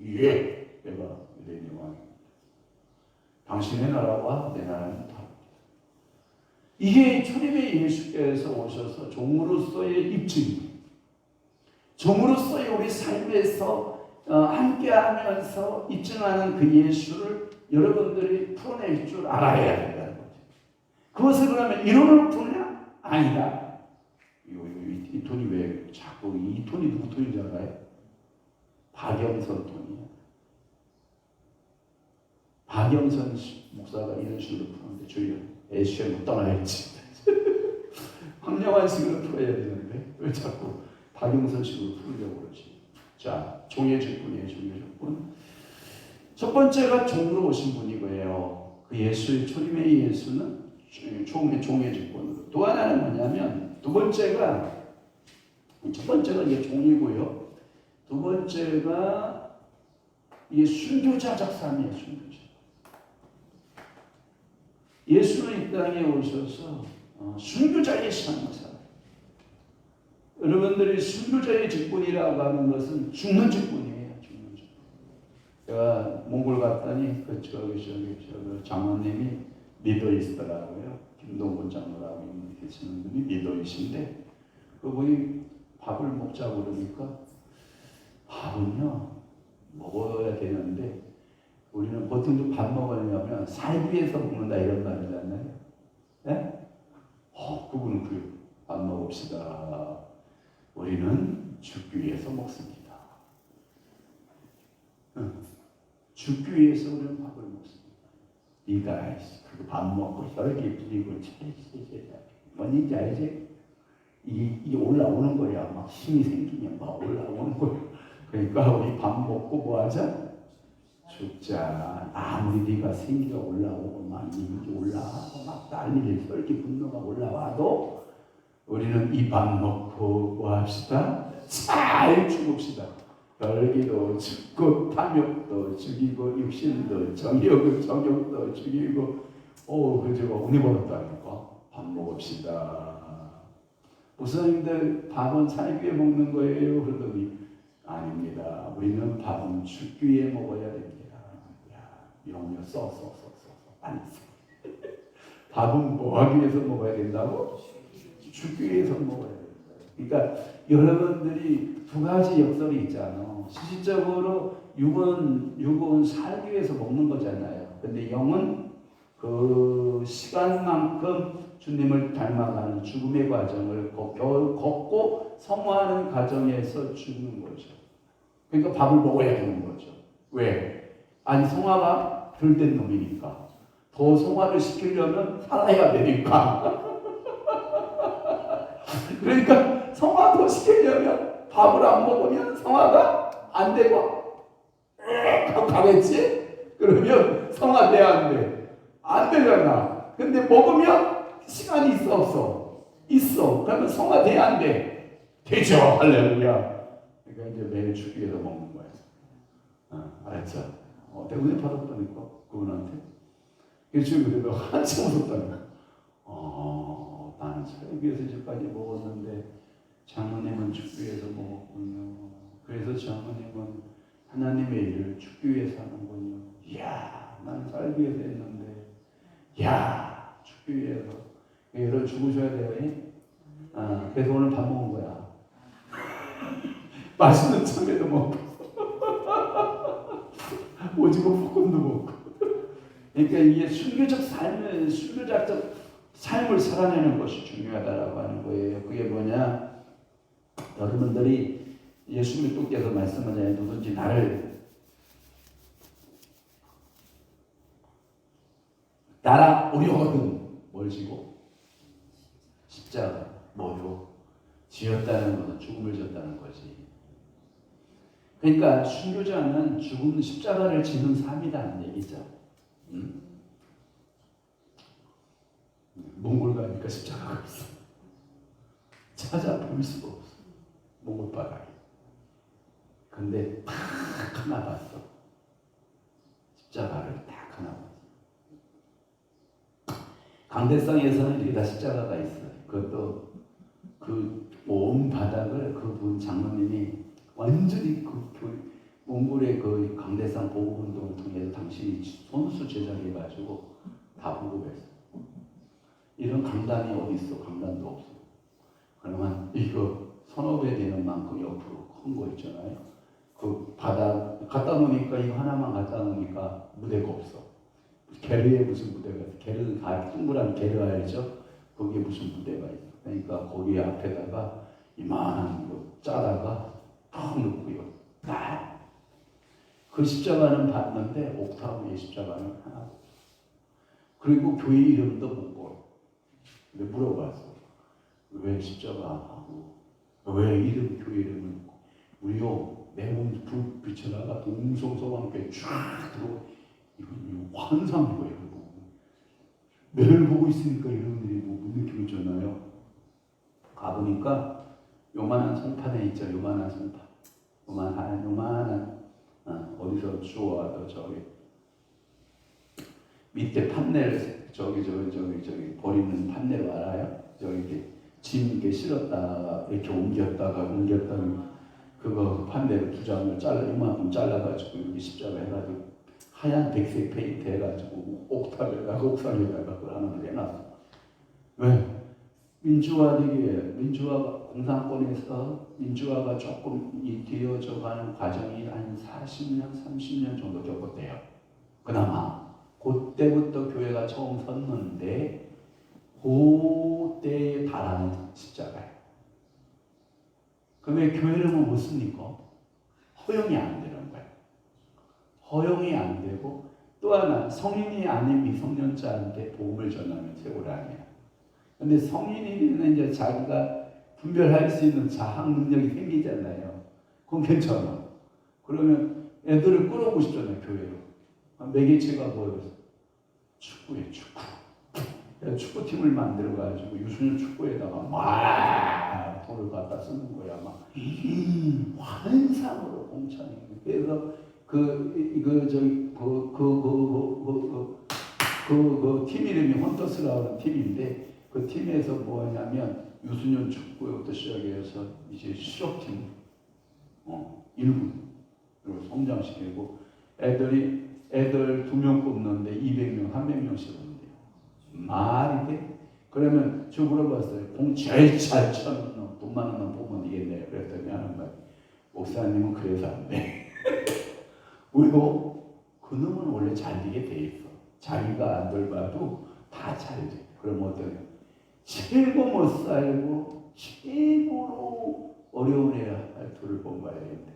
예, 내가 유대인의 왕이야. 당신의 나라와 내 나라는 다릅니다. 이게 초림의 예수께서 오셔서 종으로서의 입증입니다. 종으로서의 우리 삶에서 함께하면서 입증하는 그 예수를 여러분들이 풀어낼 줄 알아야 된다는 거죠. 그것을 그러면 이론으로 푸느냐? 아니다. 이 돈이 왜 자꾸 이 돈이 누구 돈인 줄 알아요? 박영선 돈이야. 박영선 목사가 이런 식으로 푸는데 주여 애쉬에 떠나야지. 황량한 식으로 풀어야 되는데 왜 자꾸 박영선 식으로 풀려고 그러지? 자, 종의 직분이에요. 종의 직분. 첫 번째가 종으로 오신 분이고요. 그 예수의 초림의 예수는 종의 직분으로. 또 하나는 뭐냐면 첫 번째가 이게 종이고요. 두 번째가 이게 순교자적 삶이에요. 순교자. 예수는 이 땅에 오셔서 순교자의 삶을 살아요. 여러분들이 순교자의 직분이라고 하는 것은 죽는 직분이에요. 죽는 직분. 제가 몽골 갔더니 그 장로님이 미더이스트라고요. 김동건 장로라고 계시는 분이 미더이스트인데 그분이 밥을 먹자고 그러니까 밥은요 먹어야 되는데 우리는 보통 밥 먹으려면 살기 위해서 먹는다 이런 말이잖아요. 네? 그분은 그 밥 먹읍시다. 우리는 죽기 위해서 먹습니다. 죽기 위해서 우리는 밥을 먹습니다. 네가 그 밥 먹고 혈기 부리고 뭔지 알지? 이게 올라오는 거야. 막 힘이 생기면 막 올라오는 거야. 그러니까 우리 밥 먹고 뭐 하자? 죽자. 아무리 네가 생기가 올라오고 막 이게 올라가고 막 난리를 혈기 분노가 올라와도 우리는 이 밥 먹고 뭐 합시다? 잘 죽읍시다. 혈기도 죽고 탐욕도 죽이고 육신도 정욕도 죽이고 그죠? 은혜 받았다니까. 밥 먹읍시다. 목사님들 밥은 살기 위해 먹는 거예요? 그러더니 아닙니다. 우리는 밥은 죽기 위해 먹어야 됩니다. 영역 빨리 밥은 뭐 하기 위해서 먹어야 된다고? 죽기 위해서 먹어야 된다. 그러니까 여러분들이 두 가지 역설이 있잖아요. 실질적으로 육은 살기 위해서 먹는 거잖아요. 근데 영은 그 시간만큼 주님을 닮아가는 죽음의 과정을 걷고 성화하는 과정에서 죽는 거죠. 그러니까 밥을 먹어야 되는 거죠. 왜? 아니 성화가 덜 된 놈이니까 더 성화를 시키려면 살아야 되니까. 그러니까 성화 더 시키려면 밥을 안 먹으면 성화가 안 되고 가겠지? 그러면 성화돼야 안 돼. 안 되잖아. 근데 먹으면 시간이 있어 없어? 있어. 그러면 성화돼야 안 돼. 되죠. 할렐루야. 그러니까 이제 매일 주기에서 먹는 거야. 알았죠? 내가 은혜 받았다니까 그분한테. 그래서 그래도 한참 웃었다니까. 나는 살기위해서 이제까지 먹었는데 장모님은 죽기 위해서 먹었군요. 그래서 장모님은 하나님의 일을 죽기 위해서 하는군요. 이야, 나는 살기 위해서 했는데, 이야, 죽기 위해서. 여러분 죽으셔야 돼요. 그래서 오늘 밥 먹은 거야. 맛있는 참외도 먹고 오징어 볶음도 먹고. 그러니까 이게 순교적 삶을 살아내는 것이 중요하다라고 하는 거예요. 그게 뭐냐? 여러분들이 예수 그리스도께서 말씀하잖아요. 누군지 나를 따라오려거든 뭘 지고? 십자가 뭐요? 지었다는 것은 죽음을 졌다는 거지. 그러니까 순교자는 죽음 십자가를 지는 삶이라는 얘기죠. 몽골 가니까 십자가가 있어. 찾아볼 수가 없어. 몽골 바닥에. 근데 딱 하나 봤어. 십자가를 딱 하나 봤어. 강대상에서는 이렇게 다 십자가가 있어요. 그것도 그 온 바닥을 그분 장로님이 완전히 몽골의 그 강대상 보호운동을 통해서 당신이 손수 제작해가지고 다 보고했어. 이런 강단이 어디 있어? 강단도 없어. 그러면 이거 서너 배 되는 만큼 옆으로 큰 거 있잖아요. 그 바닥 갖다 놓으니까 이거 하나만 갖다 놓으니까 무대가 없어. 게르에 무슨 무대가 있어? 게르는 다 둥그란 게르 알죠? 거기에 무슨 무대가 있어. 그러니까 거기 앞에다가 이만한 거 짜다가 탁 놓고요. 그 십자가는 봤는데 옥타브의 십자가는 하나. 그리고 교회 이름도 못 걸어. 근데 물어봤어. 왜 십자가 하고 왜 이름 교회 이름을 우리요 내몸 불 비춰다가 동성서방교회 쫙 들어. 이건 환상인 거예요. 매일 보고 있으니까 여러분들이 못 느끼고 있잖아요. 가보니까 요만한 송판에 있죠. 요만한 송판. 요만한 어디서 주워와도 저기 밑에 판넬 저기 버리는 판넬 알아요? 저기 이렇게 짐 이렇게 실었다가 이렇게 옮겼다가 그거 판넬 두 장을 이만큼 잘라가지고 여기 십자가 해가지고 하얀 백색 페인트 해가지고 옥탑에다가 옥상에다가 그걸 하나 해놨어. 왜? 민주화가 공산권에서 민주화가 조금 되어져가는 과정이 한 40년, 30년 정도 겪었대요. 그나마 그때부터 교회가 처음 섰는데 그때에 달하는 십자가예요. 그럼 왜 교회 이름은 못 씁니까? 허용이 안 되는 거예요. 허용이 안 되고 또 하나 성인이 아닌 미성년자한테 복음을 전하면 최고라 아니에요. 근데 성인이면 이제 자기가 분별할 수 있는 자학 능력이 생기잖아요. 그건 괜찮아. 그러면 애들을 끌어오고 싶잖아요, 교회로. 매개체가 뭐였어? 축구에 축구. 축구팀을 만들어가지고 유소년 축구에다가 막 돈을 갖다 쓰는 거야. 막 환상으로 공찬이. 그래서 팀 이름이 헌터스라는 팀인데 그 팀에서 뭐 하냐면 유소년 축구부터 시작해서 이제 실업팀 1군 그리고 성장시키고 애들 2명 뽑는데 200명, 300명씩 오는데요. 말이 돼? 그러면 저 물어봤어요. 공 제일 잘 쳐는 놈, 돈 많은 놈 보면 이겠네. 그랬더니 하는 거야. 목사님은 그래서 안 돼. 왜요? 그 놈은 원래 잘 되게 돼 있어. 자기가 안 돌봐도 다 잘 돼. 그럼 어떠냐? 최고 못 살고 최고로 어려운 애를 뽑아야 되는데.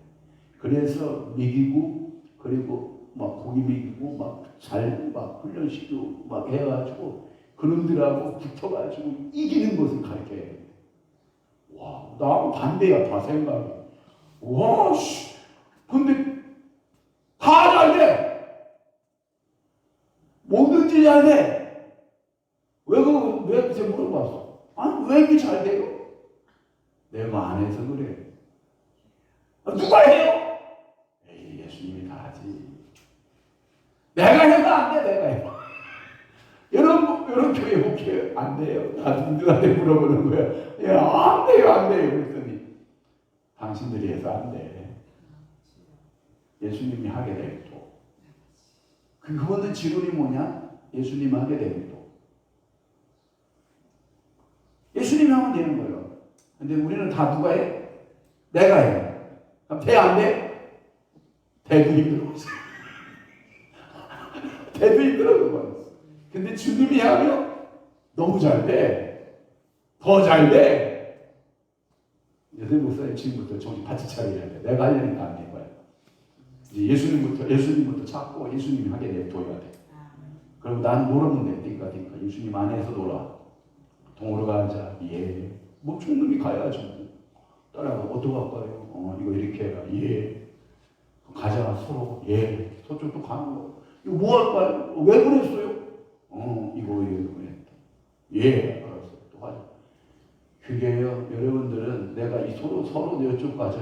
그래서 미기국 그리고 막 고기 먹이고 막 잘 막 훈련시키고 막 해가지고 그놈들하고 붙어가지고 이기는 것을 가르쳐야 돼. 와, 나하고 반대야 다 생각이. 와, 씨. 근데 다 잘 돼. 뭐든지 잘 돼. 왜 그새 물어봤어? 아니, 왜 이렇게 잘 돼요? 내가 안 해서 그래. 아, 누가 해요? 에이, 예수님이 다 하지. 내가 해도 안 돼, 내가 해. 여러분 교회 목회 안 돼요. 나도 누구한테 물어보는 거야. 야, 안 돼요, 안 돼요. 그랬더니 당신들이 해서 안 돼. 예수님이 하게 되고 또. 그거는 지론이 뭐냐? 예수님이 하게 되고 또. 예수님이 하면 되는 거예요. 근데 우리는 다 누가 해? 내가 해. 그럼 돼, 안 돼? 돼도 힘들어. 돼도 힘들어, 그거. 근데 주님이 하면 너무 잘 돼. 더 잘 돼. 요새 목사님 지금부터 정신 바짝 차려야 돼. 내가 하려니까 안 될 거야. 이제 예수님부터 찾고 예수님이 하게 냅둬야 돼. 그리고 나는 놀아면 돼. 니까 예수님 안에서 놀아. 동으로 가자. 예. 뭐 총놈이 가야죠. 따라가. 어떻게 할까요? 이거 이렇게 해라. 예. 가자. 서로. 예. 저쪽도 가는 거. 이거 뭐 할까요? 왜 그랬어요? 이거 예, 알았어. 또 하자. 그게요, 여러분들은 내가 이 서로 이쪽 가자.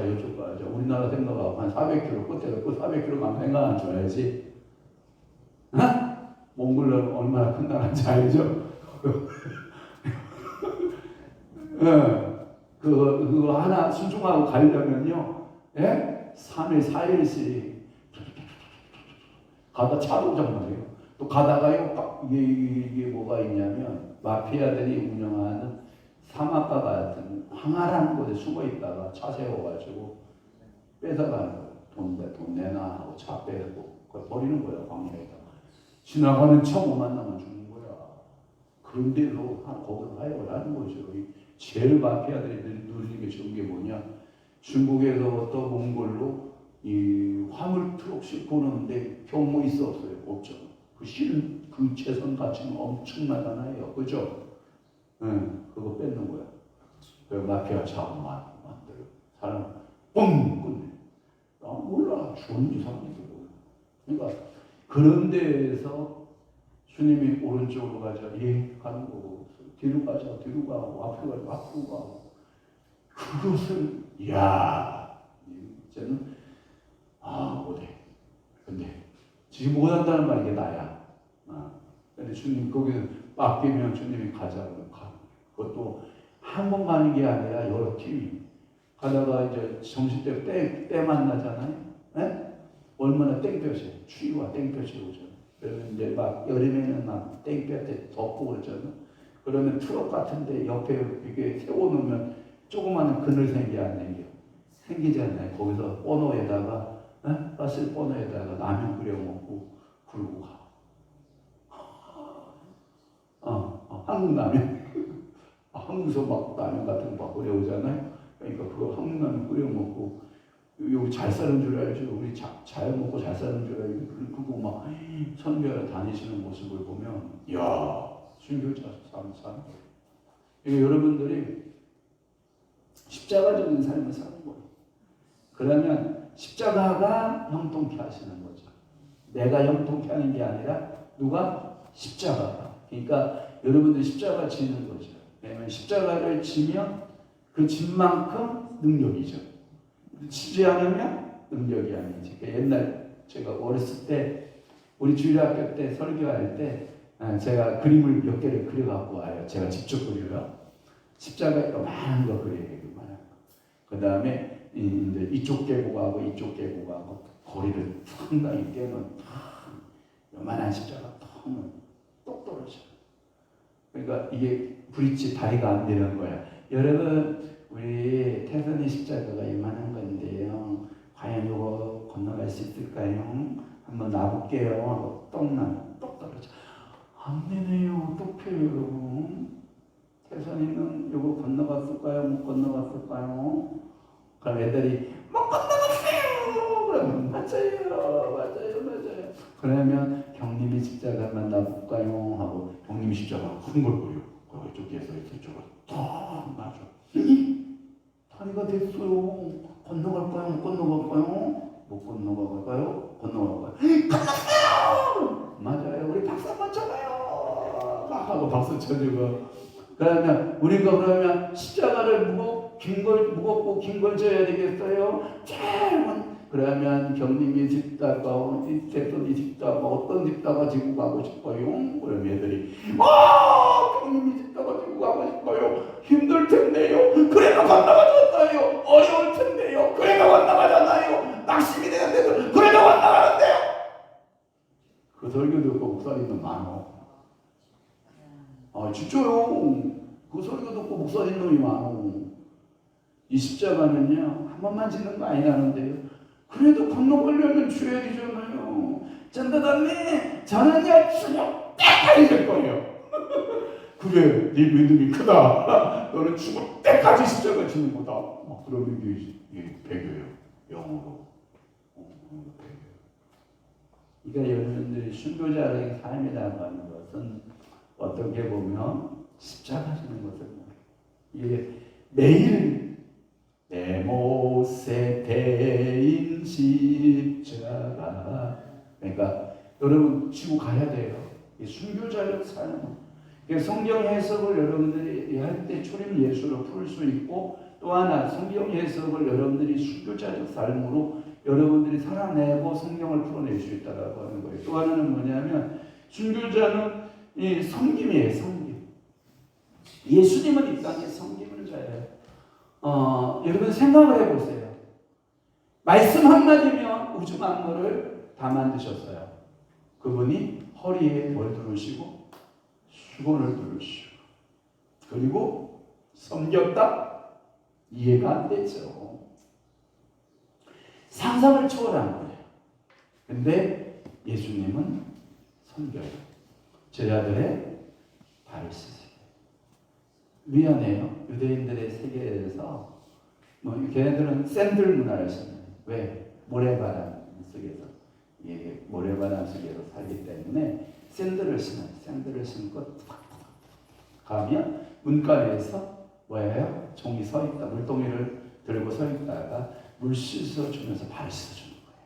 우리나라 생각하고 한 400km 끝에 그 400km만 생각 안 줘야지. 몽골은 얼마나 큰 나라인지 알죠? 그거 하나 순종하고 가려면요, 예? 3일, 4일씩 가다 차도 장난해요. 또 가다가요, 이게 뭐가 있냐면, 마피아들이 운영하는 사막과 같은 황활한 곳에 숨어 있다가 차 세워가지고 뺏어가는 거예요. 돈 내놔 하고 차 빼고, 그걸 버리는 거예요, 광야에다가. 지나가는 차 못 만나면 죽는 거야. 그런데도 거기서 사역을 하는 거죠. 제일 마피아들이 누리는 게 좋은 게 뭐냐? 중국에서부터 몽골로 이 화물 트럭 싣고 오는데 경무 있어 없어요? 없죠. 그 재산 가치는 엄청나잖아요. 그죠? 그거 뺏는 거야. 그 마피아 차고 만들어. 사람 뻥 끝내. 나 몰라. 죽은지 사는지 몰라. 그러니까 그런 데에서 주님이 오른쪽으로 가자. 예, 가는 거고. 뒤로 가자. 뒤로 가고. 앞으로 가자. 앞으로 가고. 그것을, 이야, 이제는, 못해. 근데, 지금 못한다는 말이 이게 나야. 근데 주님, 거기서 맡기면 주님이 가자고 가. 그것도 한 번 가는 게 아니라 여러 팀이. 가다가 이제 점심때 때 만나잖아요. 네? 얼마나 땡볕이에요. 추위와 땡볕이 오죠. 그러면 이제 막 여름에는 막 땡볕에 덥고 그러잖아요. 그러면 트럭 같은데 옆에 이렇게 세워놓으면 조그마한 그늘 생기 안 생겨? 생기잖아요. 거기서 버너에다가, 가스 버너에다가 라면 끓여 먹고 굴고 가. 한국 라면. 한국에서 막 라면 같은 거 막 끓여오잖아요. 그러니까 그거 한국 라면 끓여 먹고, 여기 잘 사는 줄 알죠. 우리 잘 먹고 잘 사는 줄 알고, 그거 막 선교하러 다니시는 모습을 보면, 이야, 순교자 사는. 이게 여러분들이 십자가적인 삶을 사는 거예요. 그러면 십자가가 형통케 하시는 거죠. 내가 형통케 하는 게 아니라 누가? 십자가가. 그러니까 여러분들이 십자가 지는 거죠. 왜냐하면 십자가를 지면 그 진 만큼 능력이죠. 지지 않으면 능력이 아니지. 옛날 제가 어렸을 때 우리 주일학교 때 설교할 때 제가 그림을 몇 개를 그려갖고 와요. 제가 직접 그려요. 십자가 요만한 거 그려요. 요만한 거. 그 다음에 이쪽 계곡하고 이쪽 계곡하고 거리를 상당히 떼면 요만한 십자가 똑 떨어져. 그러니까 이게 브릿지 다리가 안 되는 거야. 여러분, 우리 태선의 십자가가 이만한 건데요. 과연 이거 건너갈 수 있을까요? 한번 놔볼게요. 똑 떨어져. 안 되네요. 똑해요, 여러분. 태선이는 이거 건너갔을까요? 못 건너갔을까요? 그럼 애들이 못 건너갔어요. 그러면 맞아요. 그러면 경님이 십자가 만나볼까요? 하고 경님이 십자가 흥얼거려. 저쪽에서 이쪽으로 탁 맞아. 다리가 됐어요. 건너갈까요? 못 건너갈까요? 못 건너갈까요? 건너갈까요? 건너가요! 맞아요. 우리 박수 한번 쳐봐요. 막 하고 박수 쳐주고. 그러면 우리가 그러면 십자가를 무겁고 긴 걸 져야 되겠어요? 짧은 그러면 경림이 집다가 이태선이 집다가 어떤 집다가 지고 가고 싶어요? 그럼 애들이 경림이 집다가 지고 가고 싶어요. 힘들 텐데요. 그래도 건너가줬어요. 어려울 텐데요. 그래도 건너가잖아요. 낙심이 되는데도 그래도 건너가는데요. 그 설교 듣고 목사님은 많어. 진짜요. 그 설교 듣고 목사님 놈이 많어. 이 십자가는요 한 번만 지는 거 아니라는데요. 그래도 건너가려면 줘야 되잖아요. 전도사님 저는요 죽을 때까지 될 거예요. 그래 네 믿음이 크다. 너는 죽을 때까지 십자가 지는 거다. 그러면 이게 배교예요. 영어로. 그러니까 여러분들이 순교자의 삶이라고 하는 것은 어떻게 보면 십자가 지는 것을 이게 매일 내 못에 대인 십자가. 그러니까 여러분 지고 가야 돼요. 이 순교자적 삶. 성경 해석을 여러분들이 할 때 초림 예수로 풀 수 있고, 또 하나 성경 해석을 여러분들이 순교자적 삶으로 여러분들이 살아내고 성경을 풀어낼 수 있다라고 하는 거예요. 또 하나는 뭐냐면 순교자는 이 섬김이에요. 섬김. 예수님은 이 땅에 섬김을 잘해요. 여러분 생각을 해보세요. 말씀 한마디면 우주 만물을 다 만드셨어요. 그분이 허리에 뭘 두르시고 수건을 두르시고 그리고 섬겼다? 이해가 안 되죠. 상상을 초월한 거예요. 근데 예수님은 섬겨요. 제자들의 발을 씻어요. 미안해요. 유대인들의 세계에서 걔네들은 샌들 문화를 신어요. 왜? 모래바람 속에서 모래바람 속에서 살기 때문에 샌들을 신어요. 샌들을 신고 가면 문간에서 뭐예요? 종이 서 있다. 물동이를 들고 서 있다가 물 씻어주면서 발을 씻어주는 거예요.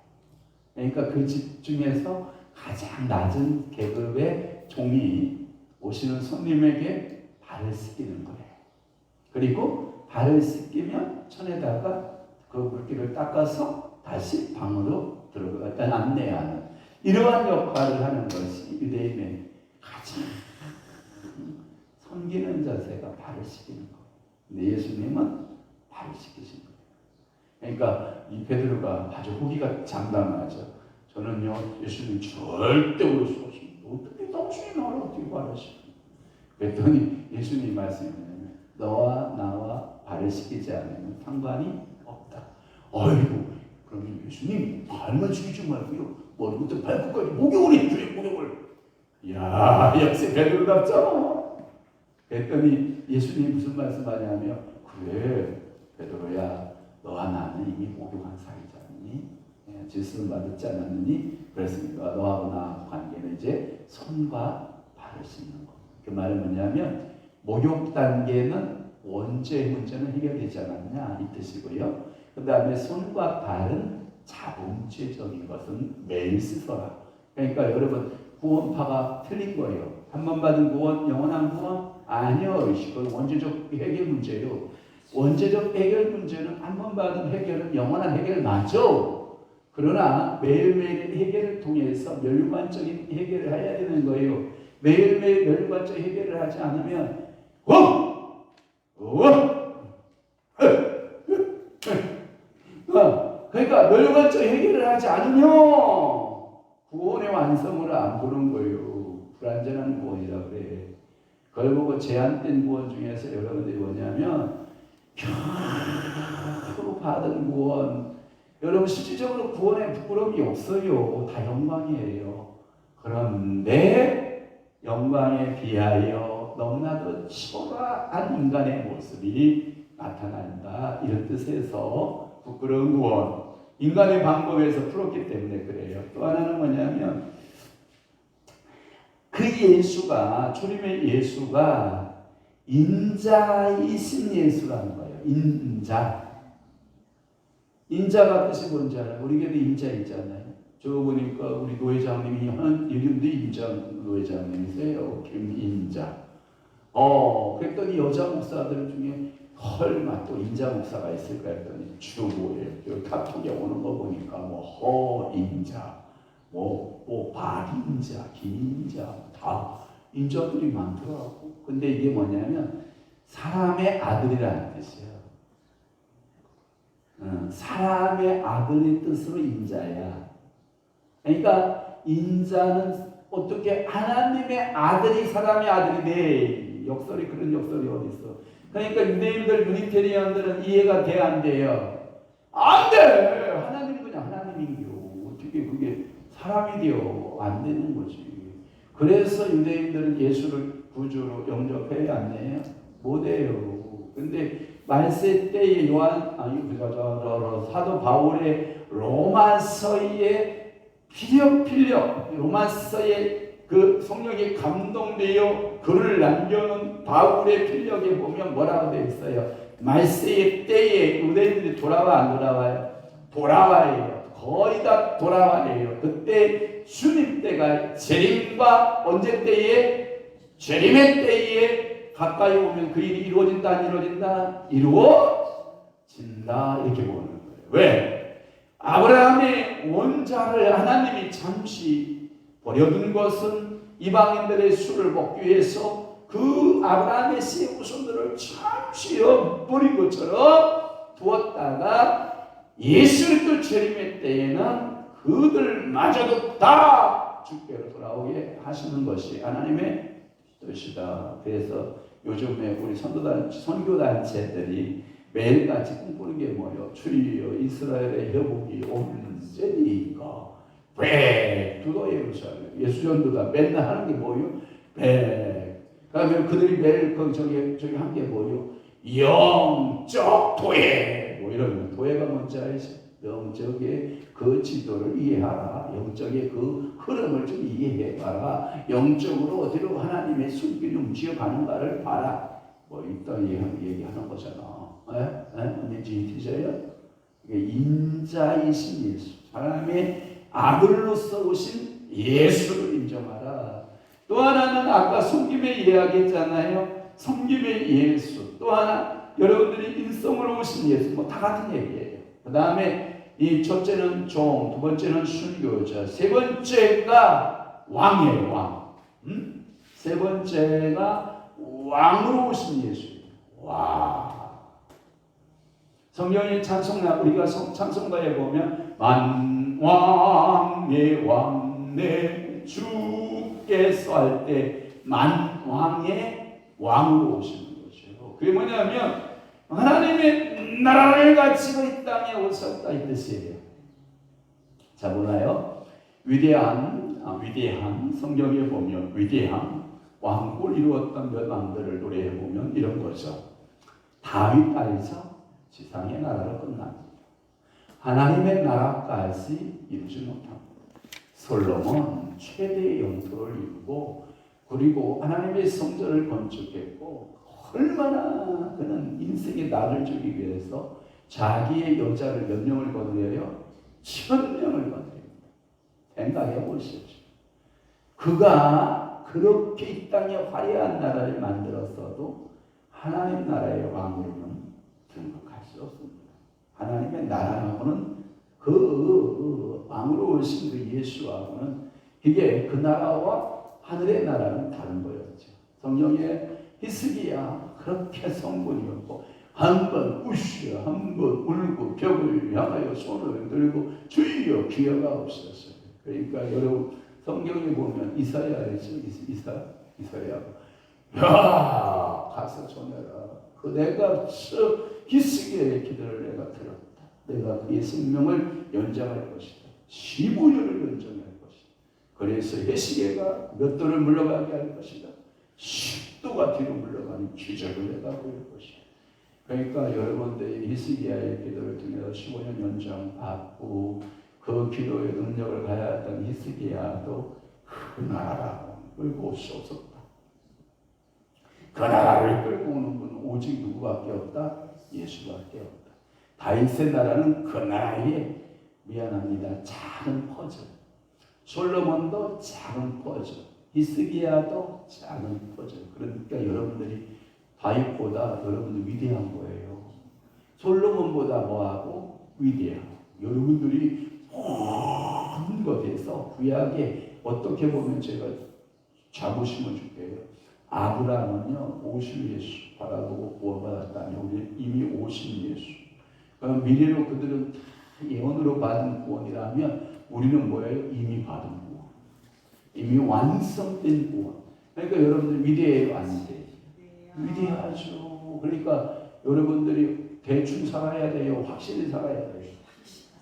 그러니까 그 집 중에서 가장 낮은 계급의 종이 오시는 손님에게 발을 씻기는 거예요. 그리고 발을 씻기면 천에다가 그 물기를 닦아서 다시 방으로 들어가 안내하는 이러한 역할을 하는 것이 유대인의 가장 섬기는 자세가 발을 씻기는 거예요. 근데 예수님은 발을 씻기신 거예요. 그러니까 이 베드로가 아주 호기가 장담하죠. 저는요 예수님 절대 오를 수 없습니다. 어떻게 당신이 나를 어떻게 발을 씻겨? 그랬더니 예수님 말씀이냐면 너와 나와 발을 씻기지 않으면 상관이 없다. 아이고 그러면 예수님 발만 씻기지 말고요 머리부터 발끝까지 목욕을 해줘요. 목욕을. 이야 역시 베드로답잖아. 그랬더니 예수님이 무슨 말씀하냐면 그래 베드로야 너와 나는 이미 목욕한 사이지 않니? 질서는 받지 않았느니 그랬으니까 너하고 나하고 관계는 이제 손과 발을 씻는 거. 그 말은 뭐냐면 목욕 단계는 원죄 문제는 해결되지 않았냐 이 뜻이고요. 그 다음에 손과 발은 자범죄적인 것은 매일 씻어라. 그러니까 여러분 구원파가 틀린 거예요. 한 번 받은 구원 영원한 구원? 아니요. 이건 원죄적 해결 문제예요. 원죄적 해결 문제는 한 번 받은 해결은 영원한 해결 맞죠. 그러나 매일매일 해결을 통해서 멸관적인 해결을 해야 되는 거예요. 매일매일 멸관적 해결을 하지 않으면 그러니까 멸관적 해결을 하지 않으면 구원의 완성을 안 보는 거예요. 불완전한 구원이라고 그래. 그걸 보고 제한된 구원 중에서 여러분들이 뭐냐면 겨우 받은 구원. 여러분 실질적으로 구원에 부끄러움이 없어요. 다 영광이에요. 그런데 영광에 비하여 너무나도 초라한 인간의 모습이 나타난다. 이런 뜻에서 부끄러운 구원. 인간의 방법에서 풀었기 때문에 그래요. 또 하나는 뭐냐면 그 예수가 초림의 예수가 인자이신 예수라는 거예요. 인자가 뜻이 뭔지 알아요? 우리 교회도 인자 있잖아요. 저 보니까 우리 노회장님이 하는 이름도 인자 노회장님이세요. 김인자. 그랬더니 여자 목사들 중에 헐마 또 인자 목사가 있을까 했더니 주보에 여기 카톡에 오는 거 보니까 뭐 허인자, 뭐 박인자, 김인자 다 인자들이 많더라고. 근데 이게 뭐냐면 사람의 아들이라는 뜻이에요. 사람의 아들의 뜻으로 인자야. 그러니까 인자는 어떻게 하나님의 아들이 사람의 아들이 돼. 역설이 그런 역설이 어디 있어. 그러니까 유대인들 유니테리언들은 이해가 돼 안 돼요? 안 돼. 하나님은 그냥 하나님이요. 어떻게 그게 사람이 돼요? 안 되는 거지. 그래서 유대인들은 예수를 구주로 영접해야 안 해요? 못 해요. 근데 말세 때의 사도 바울의 로마서의 필력 로마서의 그 성령에 감동되어 글을 남겨놓은 바울의 필력에 보면 뭐라고 되어 있어요? 말세의 때에 유대인들이 돌아와 안 돌아와요? 돌아와요. 거의 다 돌아와요. 그때 주님 때가 재림과 언제 때에? 재림의 때에 가까이 오면 그 일이 이루어진다 안 이루어진다? 이루어진다 이렇게 보는 거예요. 왜? 아브라함의 원자를 하나님이 잠시 버려둔 것은 이방인들의 수를 먹기 위해서 그 아브라함의 세 후손들을 잠시 버린 것처럼 두었다가 예수 그리스도 재림의 때에는 그들마저도 다 주께로 돌아오게 하시는 것이 하나님의 뜻이다. 그래서 요즘에 우리 선교단체들이 매일같이 꿈꾸는 게 뭐예요? 주여 이스라엘의 회복이 언제니까 백두도 예루살렘 예수전도가 맨날 하는 게 뭐예요? 그러면 그들이 매일 저기 한 게 뭐예요? 영적 도예 뭐 이러면 도예가 뭔지 알죠? 영적의 그 지도를 이해하라. 영적의 그 흐름을 좀 이해해봐라. 영적으로 어디로 하나님의 손길이 움직여가는가를 봐라. 뭐 이딴 얘기하는 거잖아. 언니 지휘자예요? 인자이신 예수, 하나님의 아들로서 오신 예수를 인정하라. 또 하나는 아까 섬김의 이야기했잖아요. 섬김의 예수. 또 하나 여러분들이 인성으로 오신 예수. 뭐 다 같은 얘기예요. 그 다음에 이 첫째는 종, 두 번째는 순교자, 세 번째가 왕이에요. 왕. 세 번째가 왕으로 오신 예수. 와. 성경의 찬송가 우리가 찬송가에 보면 만왕의 왕 내 주께서 할 때 만왕의 왕으로 오시는 거죠. 그게 뭐냐면 하나님의 나라를 가지고 이 땅에 오셨다 이 뜻이에요. 자 보나요? 위대한 성경에 보면 위대한 왕국을 이루었던 몇 왕들을 노래해 보면 이런 거죠. 다윗 아이죠. 지상의 나라로 끝납니다. 하나님의 나라까지 이루지 못합니다. 솔로몬 최대의 영토를 이루고 그리고 하나님의 성전을 건축했고 얼마나 그는 인생의 낙을 주기 위해서 자기의 여자를 몇 명을 거느려요? 1000명을 거느립니다. 생각해 보십시오. 그가 그렇게 이 땅에 화려한 나라를 만들었어도 하나님 나라의 왕으로는 등극할 수 없습니다. 하나님의 나라하고는 그 왕으로 오신 그 예수하고는 이게 그 나라와 하늘의 나라는 다른 거였죠. 성경에 히스기야 그렇게 성분이었고 한번 우시어 한번 울고 벽을 향하여 손을 들고 주여 기회가 없었어요. 그러니까 여러분 성경에 보면 이사야 알죠? 이사야 야 가서 전해라. 그 내가 히스기야의 기도를 내가 들었다. 내가 그의 생명을 연장할 것이다. 15년을 연장할 것이다. 그래서 히스기야가 몇 도를 물러가게 할 것이다. 10도가 뒤로 물러가는 기적을 내가 보일 것이다. 그러니까 여러분들이 히스기야의 기도를 통해서 15년 연장 받고 그 기도의 능력을 가졌던 히스기야도 그 나라라고 끌고 올 수 없었다. 그 나라를 끌고 오는 분은 오직 누구밖에 없다? 예수밖에 없다. 다윗의 나라는 그 나라의 미안합니다. 작은 퍼즐. 솔로몬도 작은 퍼즐. 히스기야도 작은 퍼즐. 그러니까 여러분들이 다윗보다 여러분들 위대한 거예요. 솔로몬보다 뭐하고 위대하고. 여러분들이 모든 것에서 구약에 어떻게 보면 제가 자부심을 줄게요. 아브라함은요, 오실 예수 바라보고 구원받았다니 우리 이미 오신 예수. 그럼 미래로 그들은 예언으로 받은 구원이라면 우리는 뭐예요? 이미 받은 구원. 이미 완성된 구원. 그러니까 여러분들 위대해요, 안 돼? 위대하죠. 그러니까 여러분들이 대충 살아야 돼요? 확실히 살아야 돼요?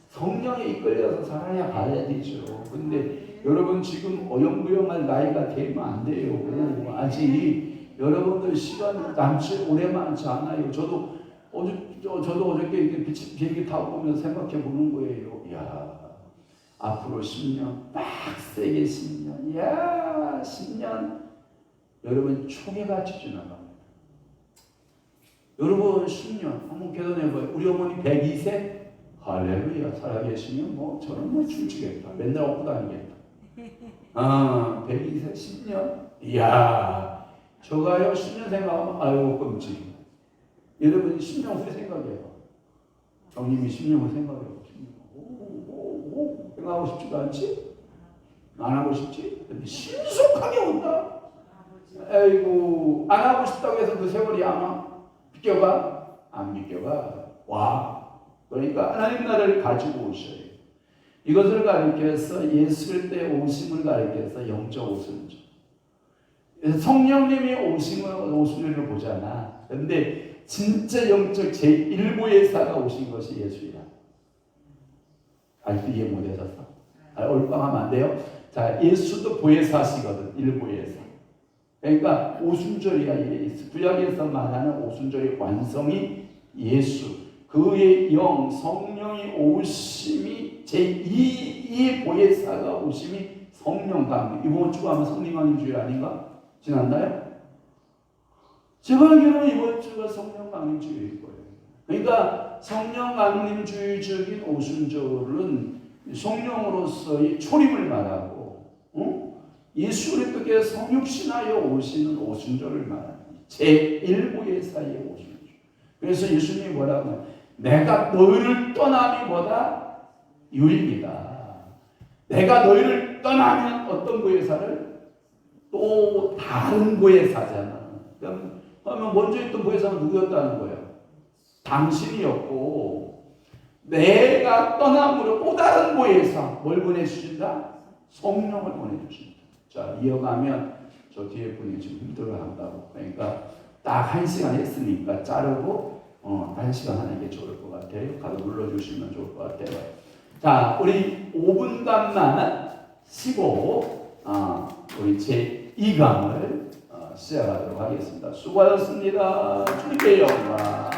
성령에 이끌려서 살아야 가야 되죠. 근데 여러분 지금 어영부영할 나이가 되면 안 돼요. 아직 여러분들 시간 남지 오래 많지 않아요. 저도 어저께 비행기 타고 보면서 생각해 보는 거예요. 야, 앞으로 10년, 빡세게 10년, 야, 10년, 여러분 총회같이 지나갑니다. 여러분 10년, 한번 계산해봐요. 우리 어머니 102세? 할렐루야, 살아계시면 뭐 저는 뭐 춤추겠다. 맨날 업고 다니겠다. 102세 10년? 이야, 저가요 10년 생각하면 아유 끔찍. 여러분 10년 후에 생각해요. 형님이 10년 후에 생각해요. 생각하고 싶지도 않지? 안 하고 싶지? 근데 신속하게 온다. 아이고, 안 하고 싶다고 해서 그 세월이 아마 비껴가? 안 비껴가. 와. 그러니까 하나님 나라를 가지고 오셔야 돼요. 이것을 가리켜서 예수를 때 오심을 가리켜서 영적 오순절. 성령님이 오순절을 보잖아. 근데 진짜 영적 제1보혜사가 오신 것이 예수이다. 아직도 이해 못하셨어? 올빵하면 안 돼요? 자, 예수도 보혜사시거든. 1보혜사. 그러니까 오순절이야. 예수. 구약에서 말하는 오순절의 완성이 예수. 그의 영, 성령이 오심이 제2의 보혜사가 오심이 성령 강림. 이번 주가 아마 성령 강림 주일 아닌가? 지났나요? 제가 알기로는 이번 주가 성령 강림 주일일 거예요. 그러니까 성령 강림 주일적인 오순절은 성령으로서의 초림을 말하고, 예수 그리스도께서 성육신하여 오시는 오순절을 말합니다. 제1보혜사의 오순절. 그래서 예수님이 뭐라고 하면 내가 너희를 떠남이 뭐다? 유익이다. 내가 너희를 떠나면 어떤 보혜사를? 또 다른 보혜사잖아. 그러면 먼저 있던 보혜사는 누구였다는 거예요? 당신이었고, 내가 떠남으로 또 다른 보혜사 뭘 보내주신다? 성령을 보내주신다. 자, 이어가면 저 뒤에 분이 지금 힘들어한다고. 그러니까 딱 1시간 했으니까 자르고 1시간 하는 게 좋을 것 같아요. 가서 눌러주시면 좋을 것 같아요. 자, 우리 5분간만 쉬고 우리 제2강을 시작하도록 하겠습니다. 수고하셨습니다. 주님께 영광.